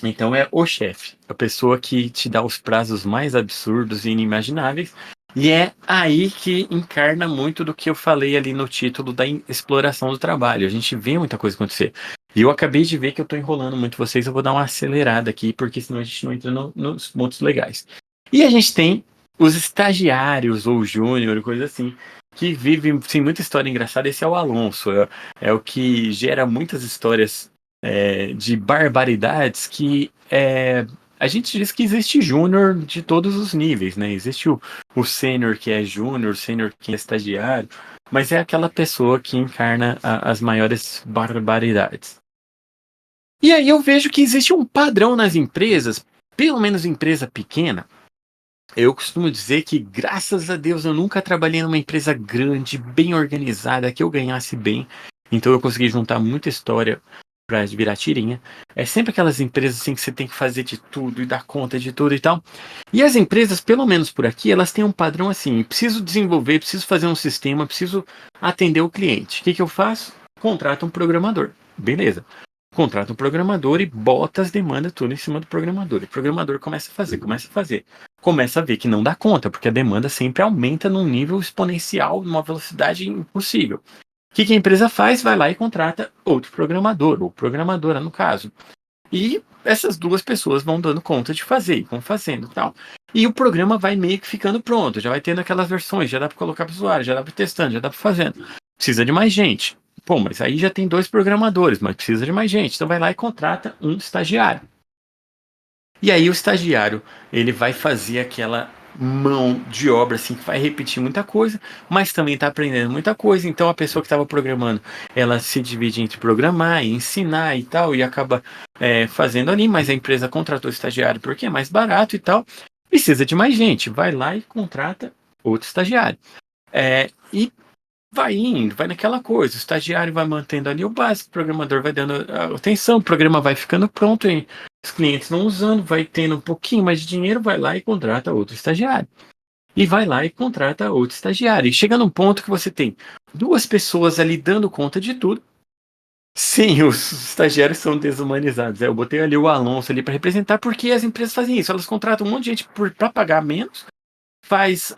então é o chefe, a pessoa que te dá os prazos mais absurdos e inimagináveis. E é aí que encarna muito do que eu falei ali no título da exploração do trabalho. A gente vê muita coisa acontecer. E eu acabei de ver que eu estou enrolando muito vocês, eu vou dar uma acelerada aqui, porque senão a gente não entra nos pontos legais. E a gente tem os estagiários ou júnior, coisa assim, que vivem sim, muita história engraçada. Esse é o Alonso, é o que gera muitas histórias de barbaridades que a gente diz que existe júnior de todos os níveis, né? Existe o sênior que é júnior, o sênior que é estagiário, mas é aquela pessoa que encarna as maiores barbaridades. E aí eu vejo que existe um padrão nas empresas, pelo menos empresa pequena. Eu costumo dizer que, graças a Deus, eu nunca trabalhei numa empresa grande, bem organizada, que eu ganhasse bem. Então eu consegui juntar muita história para virar tirinha. É sempre aquelas empresas assim que você tem que fazer de tudo e dar conta de tudo e tal. E as empresas, pelo menos por aqui, elas têm um padrão assim: preciso desenvolver, preciso fazer um sistema, preciso atender o cliente. O que eu faço? Contrato um programador. Beleza. Contrata um programador e bota as demandas tudo em cima do programador. E o programador começa a fazer, começa a fazer. começa a ver que não dá conta, porque a demanda sempre aumenta num nível exponencial, numa velocidade impossível. O que a empresa faz? Vai lá e contrata outro programador, ou programadora no caso. E essas duas pessoas vão dando conta de fazer, vão fazendo e tal. E o programa vai meio que ficando pronto, já vai tendo aquelas versões, já dá para colocar para o usuário, já dá para testando, já dá para fazendo. Precisa de mais gente. Pô, mas aí já tem 2 programadores, mas precisa de mais gente. Então vai lá e contrata um estagiário. E aí o estagiário, ele vai fazer aquela mão de obra assim que vai repetir muita coisa, mas também está aprendendo muita coisa. Então a pessoa que estava programando, ela se divide entre programar e ensinar e tal, e acaba fazendo ali, mas a empresa contratou o estagiário porque é mais barato e tal. Precisa de mais gente, vai lá e contrata outro estagiário. E vai indo, vai naquela coisa. O estagiário vai mantendo ali o básico, o programador vai dando atenção, o programa vai ficando pronto, hein? Os clientes vão usando, vai tendo um pouquinho mais de dinheiro, vai lá e contrata outro estagiário. E vai lá e contrata outro estagiário. E chega num ponto que você tem 2 pessoas ali dando conta de tudo. Sim, os estagiários são desumanizados. Eu botei ali o Alonso ali para representar, porque as empresas fazem isso. Elas contratam um monte de gente para pagar menos, faz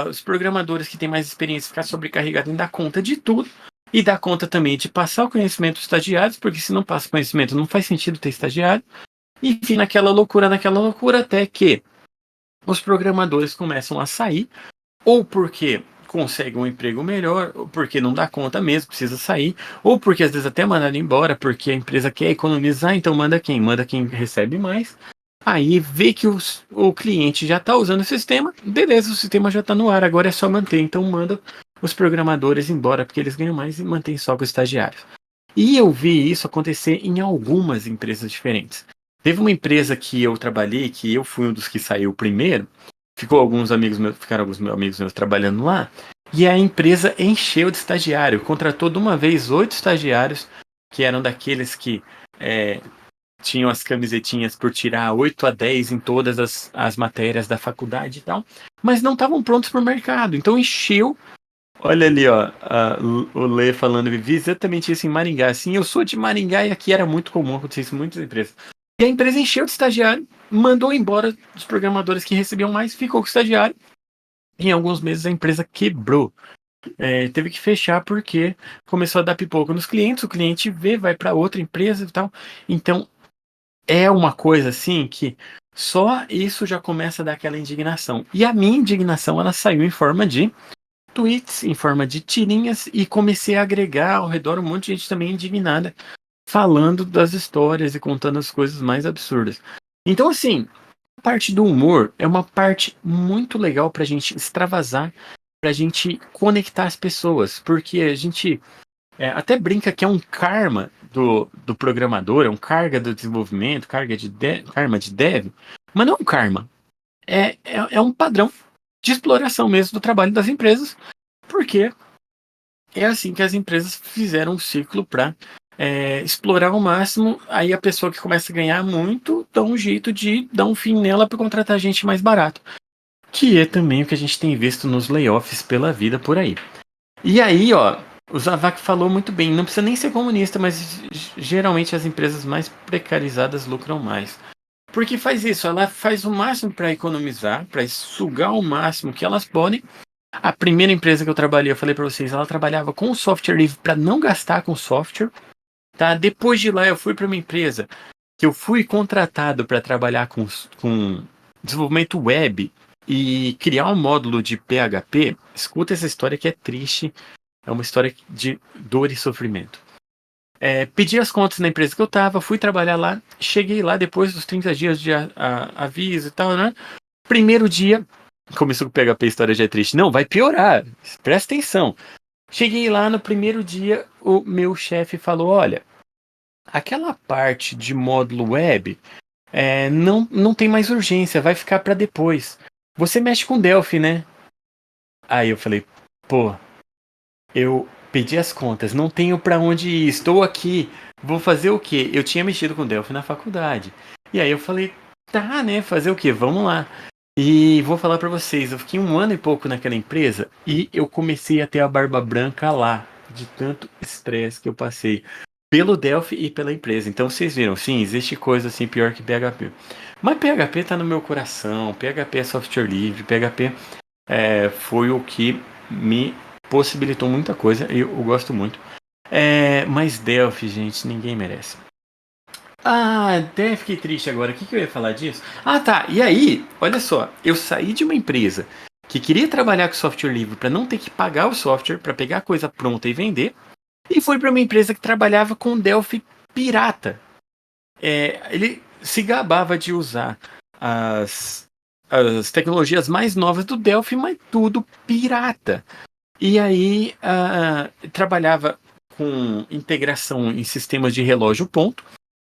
os programadores que têm mais experiência ficar sobrecarregados em dar conta de tudo, e dá conta também de passar o conhecimento dos estagiários, porque se não passa conhecimento não faz sentido ter estagiário. Enfim, naquela loucura, até que os programadores começam a sair, ou porque conseguem um emprego melhor, ou porque não dá conta mesmo, precisa sair, ou porque às vezes até mandaram embora, porque a empresa quer economizar, então manda quem? Manda quem recebe mais. Aí vê que o cliente já está usando o sistema, beleza, o sistema já está no ar, agora é só manter, então manda os programadores embora, porque eles ganham mais e mantém só com os estagiários. E eu vi isso acontecer em algumas empresas diferentes. Teve uma empresa que eu trabalhei, que eu fui um dos que saiu primeiro, ficaram alguns amigos meus trabalhando lá, e a empresa encheu de estagiário, contratou de uma vez 8 estagiários, que eram daqueles que tinham as camisetinhas por tirar 8 a 10 em todas as matérias da faculdade e tal, mas não estavam prontos para o mercado, então encheu. Olha ali, ó, o Lê falando, vivi exatamente isso em Maringá. Sim, eu sou de Maringá e aqui era muito comum acontecer isso em muitas empresas. E a empresa encheu de estagiário, mandou embora os programadores que recebiam mais, ficou com o estagiário. Em alguns meses a empresa quebrou. Teve que fechar porque começou a dar pipoco nos clientes, o cliente vê, vai para outra empresa e tal. Então, é uma coisa assim que só isso já começa a dar aquela indignação. E a minha indignação, ela saiu em forma de tweets, em forma de tirinhas, e comecei a agregar ao redor um monte de gente também indignada, falando das histórias e contando as coisas mais absurdas. Então, assim, a parte do humor é uma parte muito legal pra gente extravasar, pra gente conectar as pessoas, porque a gente até brinca que é um karma do programador, é um carga do desenvolvimento, karma de dev, mas não é um karma, é um padrão de exploração mesmo do trabalho das empresas, porque é assim que as empresas fizeram um ciclo para explorar ao máximo. Aí a pessoa que começa a ganhar muito dá um jeito de dar um fim nela para contratar gente mais barato, que é também o que a gente tem visto nos layoffs pela vida por aí. E aí, ó, o Zavak falou muito bem, não precisa nem ser comunista, mas geralmente as empresas mais precarizadas lucram mais. Porque faz isso, ela faz o máximo para economizar, para sugar o máximo que elas podem. A primeira empresa que eu trabalhei, eu falei para vocês, ela trabalhava com software livre para não gastar com software. Tá? Depois de lá, eu fui para uma empresa que eu fui contratado para trabalhar com desenvolvimento web e criar um módulo de PHP. Escuta essa história que é triste, é uma história de dor e sofrimento. Pedi as contas na empresa que eu estava, fui trabalhar lá, cheguei lá depois dos 30 dias de aviso e tal, né? Primeiro dia, começou com o PHP, a história já é triste. Não, vai piorar, presta atenção. Cheguei lá no primeiro dia, o meu chefe falou, olha, aquela parte de módulo web não tem mais urgência, vai ficar para depois. Você mexe com Delphi, né? Aí eu falei, pô, eu pedi as contas, não tenho para onde ir, estou aqui, vou fazer o quê? Eu tinha mexido com Delphi na faculdade. E aí eu falei, tá, né, fazer o quê? Vamos lá. E vou falar para vocês, eu fiquei 1 ano e pouco naquela empresa e eu comecei a ter a barba branca lá, de tanto estresse que eu passei. pelo Delphi e pela empresa. Então vocês viram, sim, existe coisa assim pior que PHP. Mas PHP tá no meu coração, PHP é software livre, PHP foi o que me possibilitou muita coisa e eu gosto muito. Mas Delphi, gente, ninguém merece. Ah, até fiquei triste agora. O que eu ia falar disso? Ah, tá. E aí, olha só, eu saí de uma empresa que queria trabalhar com software livre para não ter que pagar o software, para pegar a coisa pronta e vender, e fui para uma empresa que trabalhava com Delphi pirata. Ele se gabava de usar as tecnologias mais novas do Delphi, mas tudo pirata. E aí trabalhava com integração em sistemas de relógio ponto.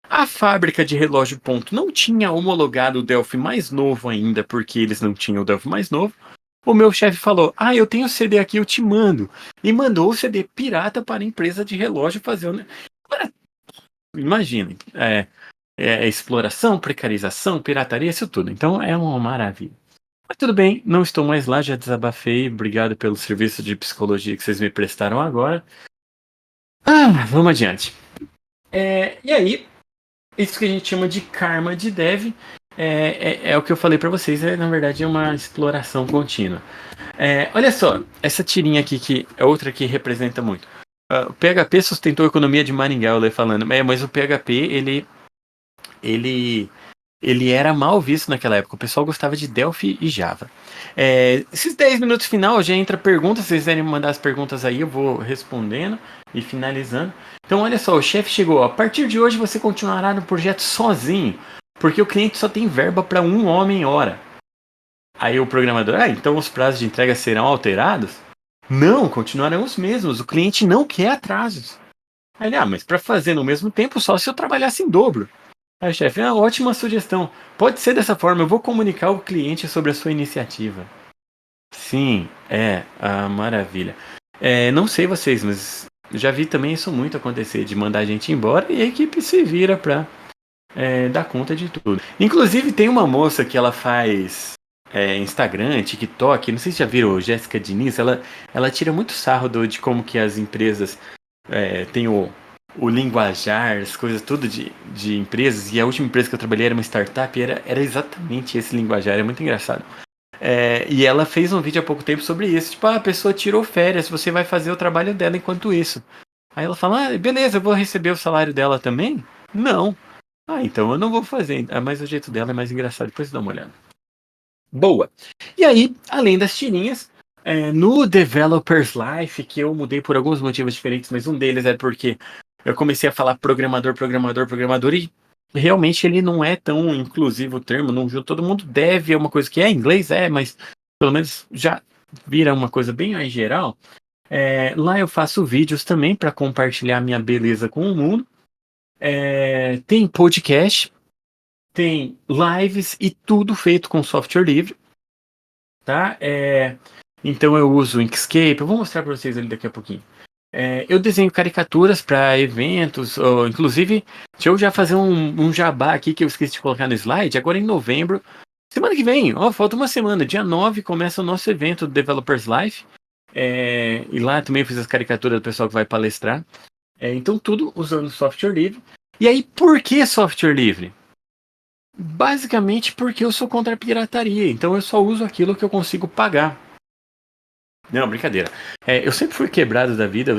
A fábrica de relógio ponto não tinha homologado o Delphi mais novo ainda, porque eles não tinham o Delphi mais novo. O meu chefe falou: eu tenho o CD aqui, eu te mando. E mandou o CD pirata para a empresa de relógio fazer o. Imaginem, exploração, precarização, pirataria, isso tudo. Então é uma maravilha. Mas tudo bem, não estou mais lá, já desabafei. Obrigado pelo serviço de psicologia que vocês me prestaram agora. Vamos adiante. E aí, isso que a gente chama de karma de dev é o que eu falei para vocês, na verdade é uma exploração contínua. Olha só, essa tirinha aqui que é outra que representa muito. O PHP sustentou a economia de Maringá, eu falando, mas o PHP ele era mal visto naquela época. O pessoal gostava de Delphi e Java. Esses 10 minutos final já entra perguntas. Se vocês quiserem mandar as perguntas aí, eu vou respondendo e finalizando. Então, olha só, o chefe chegou. A partir de hoje você continuará no projeto sozinho, porque o cliente só tem verba para um homem hora. Aí o programador, então os prazos de entrega serão alterados? Não, continuarão os mesmos. O cliente não quer atrasos. Aí ele, mas para fazer no mesmo tempo, só se eu trabalhasse em dobro. Aí, chefe, ótima sugestão. Pode ser dessa forma, eu vou comunicar ao cliente sobre a sua iniciativa. Sim, maravilha. Não sei vocês, mas já vi também isso muito acontecer, de mandar a gente embora e a equipe se vira pra dar conta de tudo. Inclusive, tem uma moça que ela faz Instagram, TikTok, não sei se já viram, Jéssica Diniz, ela tira muito sarro de como que as empresas têm o linguajar, as coisas tudo de empresas, e a última empresa que eu trabalhei era uma startup, e era exatamente esse linguajar, é muito engraçado. E ela fez um vídeo há pouco tempo sobre isso, tipo, a pessoa tirou férias, você vai fazer o trabalho dela enquanto isso. Aí ela fala, beleza, eu vou receber o salário dela também? Não. Então eu não vou fazer, mas o jeito dela é mais engraçado, depois dá uma olhada. Boa. E aí, além das tirinhas, no Developers Life, que eu mudei por alguns motivos diferentes, mas um deles é porque eu comecei a falar programador, e realmente ele não é tão inclusivo o termo, não, todo mundo deve, é uma coisa que é inglês, mas pelo menos já vira uma coisa bem mais geral. Lá eu faço vídeos também para compartilhar minha beleza com o mundo. Tem podcast, tem lives e tudo feito com software livre, tá? Então eu uso o Inkscape, eu vou mostrar para vocês ali daqui a pouquinho. Eu desenho caricaturas para eventos, inclusive, deixa eu já fazer um jabá aqui que eu esqueci de colocar no slide. Agora em novembro, semana que vem, falta uma semana, dia 9 começa o nosso evento do Developers Life. E lá também eu fiz as caricaturas do pessoal que vai palestrar. Então tudo usando software livre. E aí, por que software livre? Basicamente porque eu sou contra a pirataria, então eu só uso aquilo que eu consigo pagar. Não, brincadeira. Eu sempre fui quebrado da vida.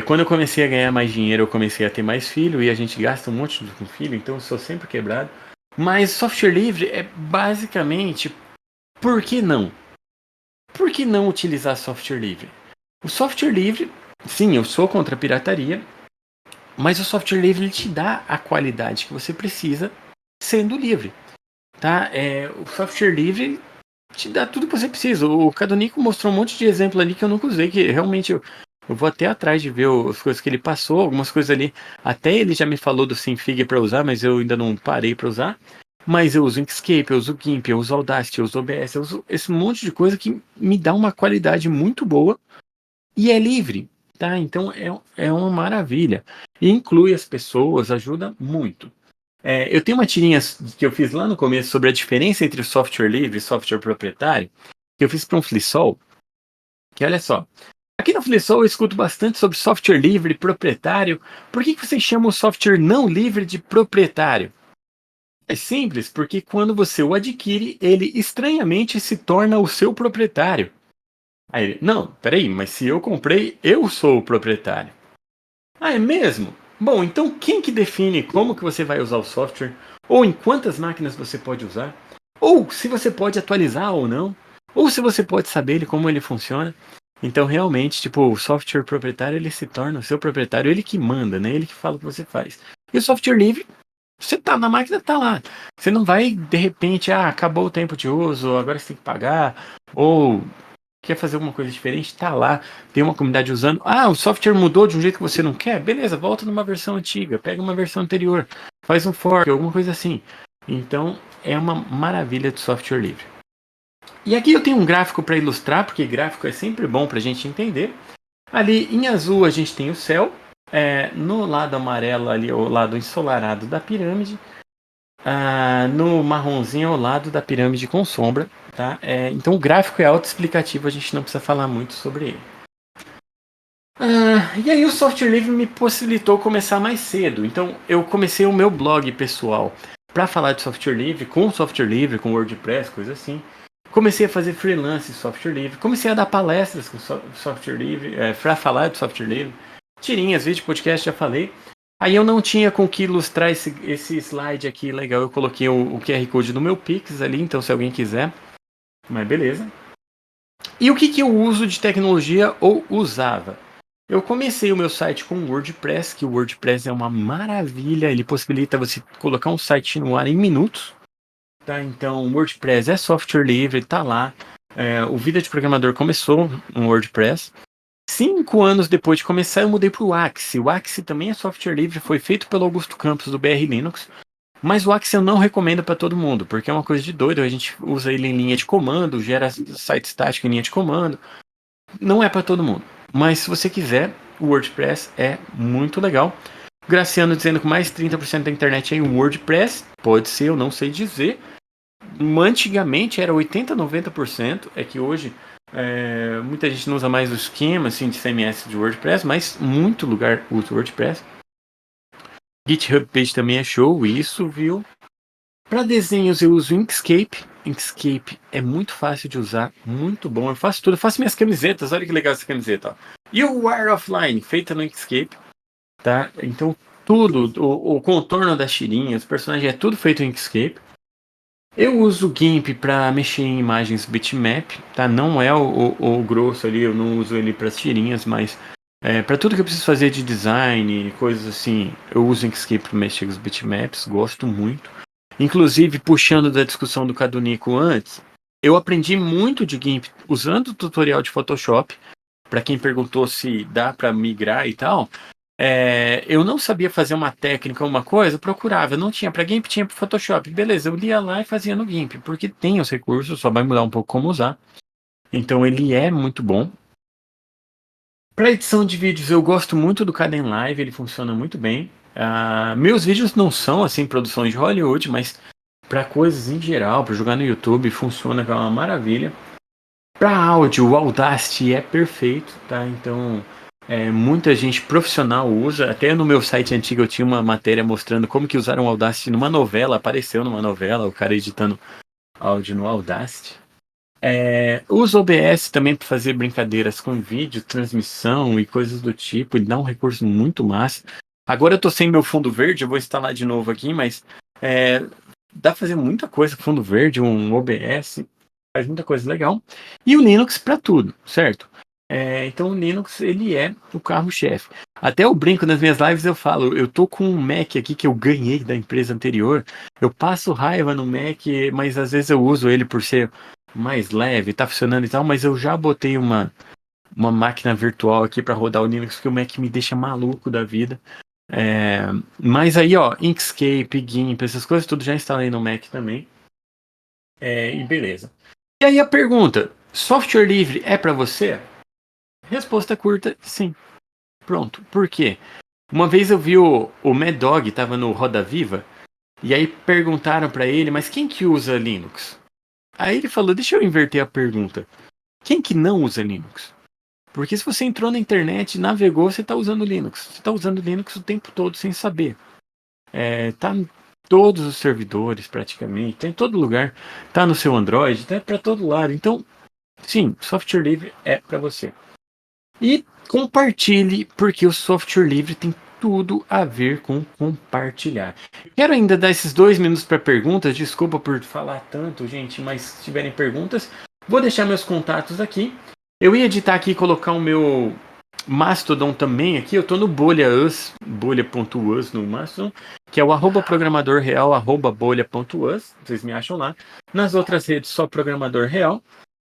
Quando eu comecei a ganhar mais dinheiro, eu comecei a ter mais filho e a gente gasta um monte com filho, então eu sou sempre quebrado. Mas software livre é basicamente por que não? Por que não utilizar software livre? O software livre, sim, eu sou contra a pirataria, mas o software livre ele te dá a qualidade que você precisa sendo livre. Tá? O software livre te dá tudo que você precisa. O Cadonico mostrou um monte de exemplo ali que eu nunca usei, que realmente eu vou até atrás de ver as coisas que ele passou, algumas coisas ali. Até ele já me falou do Synfig para usar, mas eu ainda não parei para usar. Mas eu uso Inkscape, eu uso GIMP, eu uso Audacity, eu uso OBS, eu uso esse monte de coisa que me dá uma qualidade muito boa e é livre, tá? Então é uma maravilha. E inclui as pessoas, ajuda muito. Eu tenho uma tirinha que eu fiz lá no começo sobre a diferença entre software livre e software proprietário, que eu fiz para um Flissol, que olha só, Aqui na Flexol eu escuto bastante sobre software livre, proprietário. Por que vocês chamam o software não livre de proprietário? É simples, porque quando você o adquire, ele estranhamente se torna o seu proprietário. Aí ele, não, peraí, mas se eu comprei, eu sou o proprietário. Ah, é mesmo? Bom, então quem que define como que você vai usar o software? Ou em quantas máquinas você pode usar? Ou se você pode atualizar ou não? Ou se você pode saber como ele funciona? Então, realmente, tipo, o software proprietário, ele se torna o seu proprietário, ele que manda, né? Ele que fala o que você faz. E o software livre, você tá na máquina, tá lá. Você não vai, de repente, acabou o tempo de uso, agora você tem que pagar, ou quer fazer alguma coisa diferente, tá lá, tem uma comunidade usando. Ah, o software mudou de um jeito que você não quer? Beleza, volta numa versão antiga, pega uma versão anterior, faz um fork, alguma coisa assim. Então, é uma maravilha de software livre. E aqui eu tenho um gráfico para ilustrar, porque gráfico é sempre bom para a gente entender. Ali em azul a gente tem o céu, no lado amarelo ali é o lado ensolarado da pirâmide, no marronzinho é o lado da pirâmide com sombra. Tá? Então o gráfico é autoexplicativo, a gente não precisa falar muito sobre ele. E aí o software livre me possibilitou começar mais cedo. Então eu comecei o meu blog pessoal para falar de software livre, com WordPress, coisa assim. Comecei a fazer freelance software livre, comecei a dar palestras com software livre, para falar de software livre, tirinhas, vídeo, podcast, já falei. Aí eu não tinha com que ilustrar esse slide aqui legal, eu coloquei o QR Code no meu Pix ali, então se alguém quiser, mas beleza. E o que eu uso de tecnologia ou usava? Eu comecei o meu site com o WordPress, que o WordPress é uma maravilha, ele possibilita você colocar um site no ar em minutos. Tá, então, o WordPress é software livre, tá lá. O Vida de Programador começou no WordPress. 5 anos depois de começar, eu mudei para o Axie. O Axie também é software livre, foi feito pelo Augusto Campos do BR Linux. Mas o Axie eu não recomendo para todo mundo, porque é uma coisa de doido. A gente usa ele em linha de comando, gera site estático em linha de comando. Não é para todo mundo. Mas se você quiser, o WordPress é muito legal. Graciano dizendo que mais 30% da internet é em WordPress. Pode ser, eu não sei dizer. Antigamente era 80, 90%. É que hoje muita gente não usa mais o esquema assim, de CMS de WordPress, mas muito lugar usa WordPress. GitHub Page também é show, isso, viu? Para desenhos eu uso Inkscape. Inkscape é muito fácil de usar, muito bom. Eu faço tudo, eu faço minhas camisetas, olha que legal essa camiseta. Ó. E o Wire Offline, feita no Inkscape. Tá? Então tudo, o contorno das tirinhas, os personagens é tudo feito em Inkscape. Eu uso o GIMP para mexer em imagens bitmap, tá? Não é o grosso ali, eu não uso ele para as tirinhas, mas para tudo que eu preciso fazer de design, coisas assim, eu uso o Inkscape para mexer com os bitmaps, gosto muito. Inclusive, puxando da discussão do Cadunico antes, eu aprendi muito de GIMP usando o tutorial de Photoshop, para quem perguntou se dá para migrar e tal. Eu não sabia fazer uma técnica, uma coisa, eu procurava, não tinha para GIMP, tinha para Photoshop, beleza, eu lia lá e fazia no GIMP, porque tem os recursos, só vai mudar um pouco como usar, então ele é muito bom. Para edição de vídeos eu gosto muito do Kdenlive, ele funciona muito bem. Meus vídeos não são assim produções de Hollywood, mas para coisas em geral, para jogar no YouTube, funciona, que é uma maravilha. Para áudio, o Audacity é perfeito, tá? Então muita gente profissional usa. Até no meu site antigo eu tinha uma matéria mostrando como que usaram o Audacity numa novela. Apareceu numa novela, o cara editando áudio no Audacity. Uso OBS também para fazer brincadeiras com vídeo, transmissão e coisas do tipo. Ele dá um recurso muito massa. Agora eu tô sem meu fundo verde, eu vou instalar de novo aqui, mas dá pra fazer muita coisa com fundo verde, um OBS, faz muita coisa legal. E o Linux para tudo, certo? Então o Linux, ele é o carro-chefe. Até eu brinco nas minhas lives, eu falo, eu tô com um Mac aqui que eu ganhei da empresa anterior, eu passo raiva no Mac, mas às vezes eu uso ele por ser mais leve, tá funcionando e tal, mas eu já botei uma máquina virtual aqui para rodar o Linux, porque o Mac me deixa maluco da vida. Mas aí, ó, Inkscape, GIMP, essas coisas tudo já instalei no Mac também. E beleza. E aí a pergunta, software livre é para você? Resposta curta, sim. Pronto. Por quê? Uma vez eu vi o Mad Dog, tava no Roda Viva, e aí perguntaram para ele, mas quem que usa Linux? Aí ele falou, deixa eu inverter a pergunta. Quem que não usa Linux? Porque se você entrou na internet, navegou, você está usando Linux. Você está usando Linux o tempo todo sem saber. Tá em todos os servidores praticamente, tá em todo lugar. Tá no seu Android, tá para todo lado. Então, sim, software livre é para você. E compartilhe, porque o software livre tem tudo a ver com compartilhar. Quero ainda dar esses 2 minutos para perguntas. Desculpa por falar tanto, gente, mas se tiverem perguntas, vou deixar meus contatos aqui. Eu ia editar aqui e colocar o meu Mastodon também aqui. Eu tô no bolha.us no Mastodon, que é o @programador_real, @bolha.us. Vocês me acham lá. Nas outras redes, só programador real.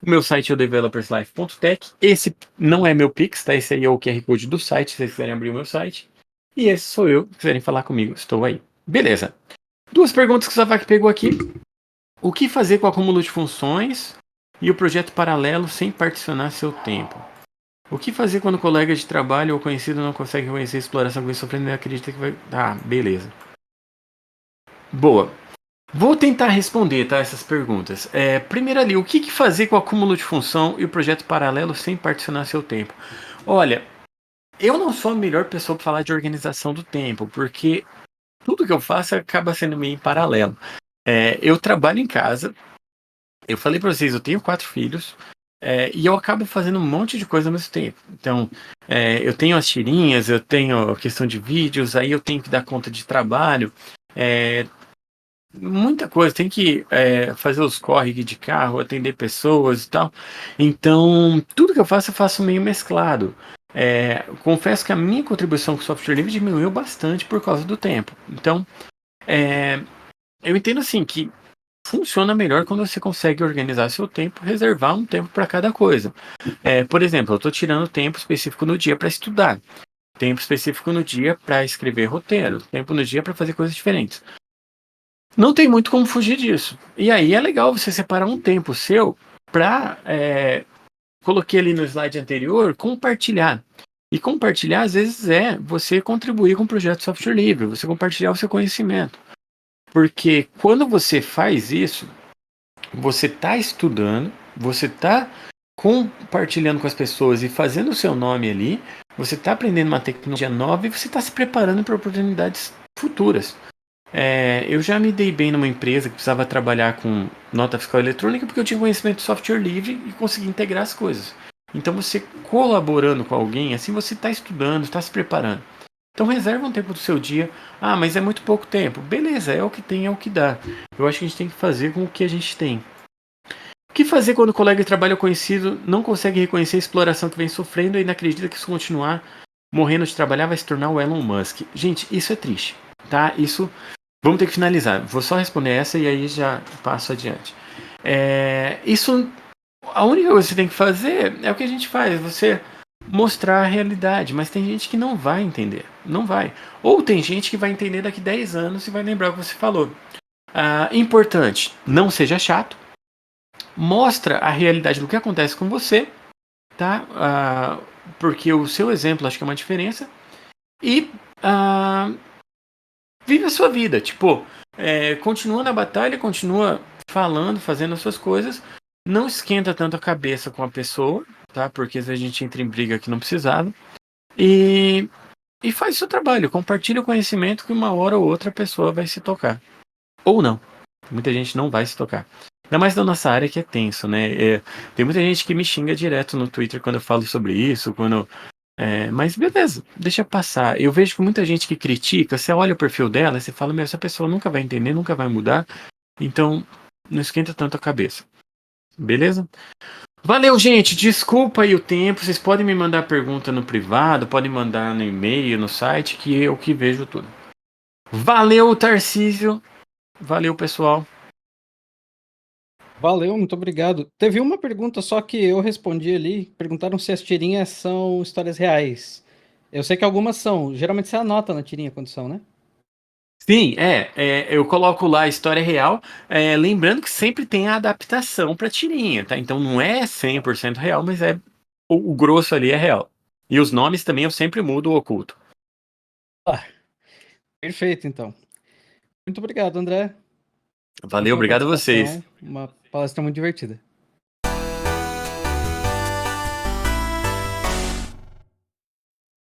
O meu site é o developerslife.tech. Esse não é meu Pix, tá? Esse aí é o QR Code do site, se vocês quiserem abrir o meu site. E esse sou eu, se quiserem falar comigo, estou aí. Beleza. 2 perguntas que o Zavak pegou aqui. O que fazer com o acúmulo de funções e o projeto paralelo sem particionar seu tempo? O que fazer quando o colega de trabalho ou conhecido não consegue reconhecer a exploração que vem sofrendo e acredita que vai... Ah, beleza. Boa. Vou tentar responder, tá, essas perguntas. Primeiro ali, o que fazer com o acúmulo de função e o projeto paralelo sem particionar seu tempo? Olha, eu não sou a melhor pessoa para falar de organização do tempo, porque tudo que eu faço acaba sendo meio em paralelo. Eu trabalho em casa, eu falei para vocês, eu tenho 4 filhos, e eu acabo fazendo um monte de coisa ao mesmo tempo. Então, eu tenho as tirinhas, eu tenho a questão de vídeos, aí eu tenho que dar conta de trabalho, muita coisa, tem que fazer os corre de carro, atender pessoas e tal. Então, tudo que eu faço meio mesclado. Confesso que a minha contribuição com o software livre diminuiu bastante por causa do tempo. Então, eu entendo assim que funciona melhor quando você consegue organizar seu tempo, reservar um tempo para cada coisa. Por exemplo, eu estou tirando tempo específico no dia para estudar, tempo específico no dia para escrever roteiro, tempo no dia para fazer coisas diferentes. Não tem muito como fugir disso. E aí é legal você separar um tempo seu para, coloquei ali no slide anterior, compartilhar. E compartilhar, às vezes, é você contribuir com um projeto de software livre, você compartilhar o seu conhecimento. Porque quando você faz isso, você está estudando, você está compartilhando com as pessoas e fazendo o seu nome ali, você está aprendendo uma tecnologia nova e você está se preparando para oportunidades futuras. Eu já me dei bem numa empresa que precisava trabalhar com nota fiscal eletrônica porque eu tinha conhecimento de software livre e consegui integrar as coisas. Então, você colaborando com alguém, assim você está estudando, está se preparando. Então, reserva um tempo do seu dia. Ah, mas é muito pouco tempo. Beleza, é o que tem, é o que dá. Eu acho que a gente tem que fazer com o que a gente tem. O que fazer quando o colega de trabalho conhecido não consegue reconhecer a exploração que vem sofrendo e ainda acredita que se continuar morrendo de trabalhar vai se tornar o Elon Musk? Gente, isso é triste, tá? Isso... Vamos ter que finalizar. Vou só responder essa e aí já passo adiante. Isso, a única coisa que você tem que fazer é o que a gente faz, você mostrar a realidade, mas tem gente que não vai entender, não vai. Ou tem gente que vai entender daqui 10 anos e vai lembrar o que você falou. Importante, não seja chato, mostra a realidade do que acontece com você, tá? Porque o seu exemplo acho que é uma diferença. E vive a sua vida, tipo, continua na batalha, continua falando, fazendo as suas coisas, não esquenta tanto a cabeça com a pessoa, tá? Porque às vezes a gente entra em briga que não precisava, e faz o seu trabalho, compartilha o conhecimento que uma hora ou outra a pessoa vai se tocar. Ou não, muita gente não vai se tocar. Ainda mais da nossa área que é tenso, né? Tem muita gente que me xinga direto no Twitter quando eu falo sobre isso, mas beleza, deixa passar. Eu vejo que muita gente que critica, você olha o perfil dela e você fala, meu, essa pessoa nunca vai entender, nunca vai mudar, então não esquenta tanto a cabeça. Beleza? Valeu, gente. Desculpa aí o tempo. Vocês podem me mandar pergunta no privado, podem mandar no e-mail, no site, que eu que vejo tudo. Valeu, Tarcísio. Valeu, pessoal. Valeu, muito obrigado. Teve uma pergunta só que eu respondi ali. Perguntaram se as tirinhas são histórias reais. Eu sei que algumas são. Geralmente você anota na tirinha quando são, né? Sim, eu coloco lá a história real, lembrando que sempre tem a adaptação para tirinha, tá? Então não é 100% real, mas o grosso ali é real. E os nomes também eu sempre mudo o oculto. Ah, perfeito, então. Muito obrigado, André. Valeu, Ótima obrigado a vocês. participação. Uma palestra muito divertida.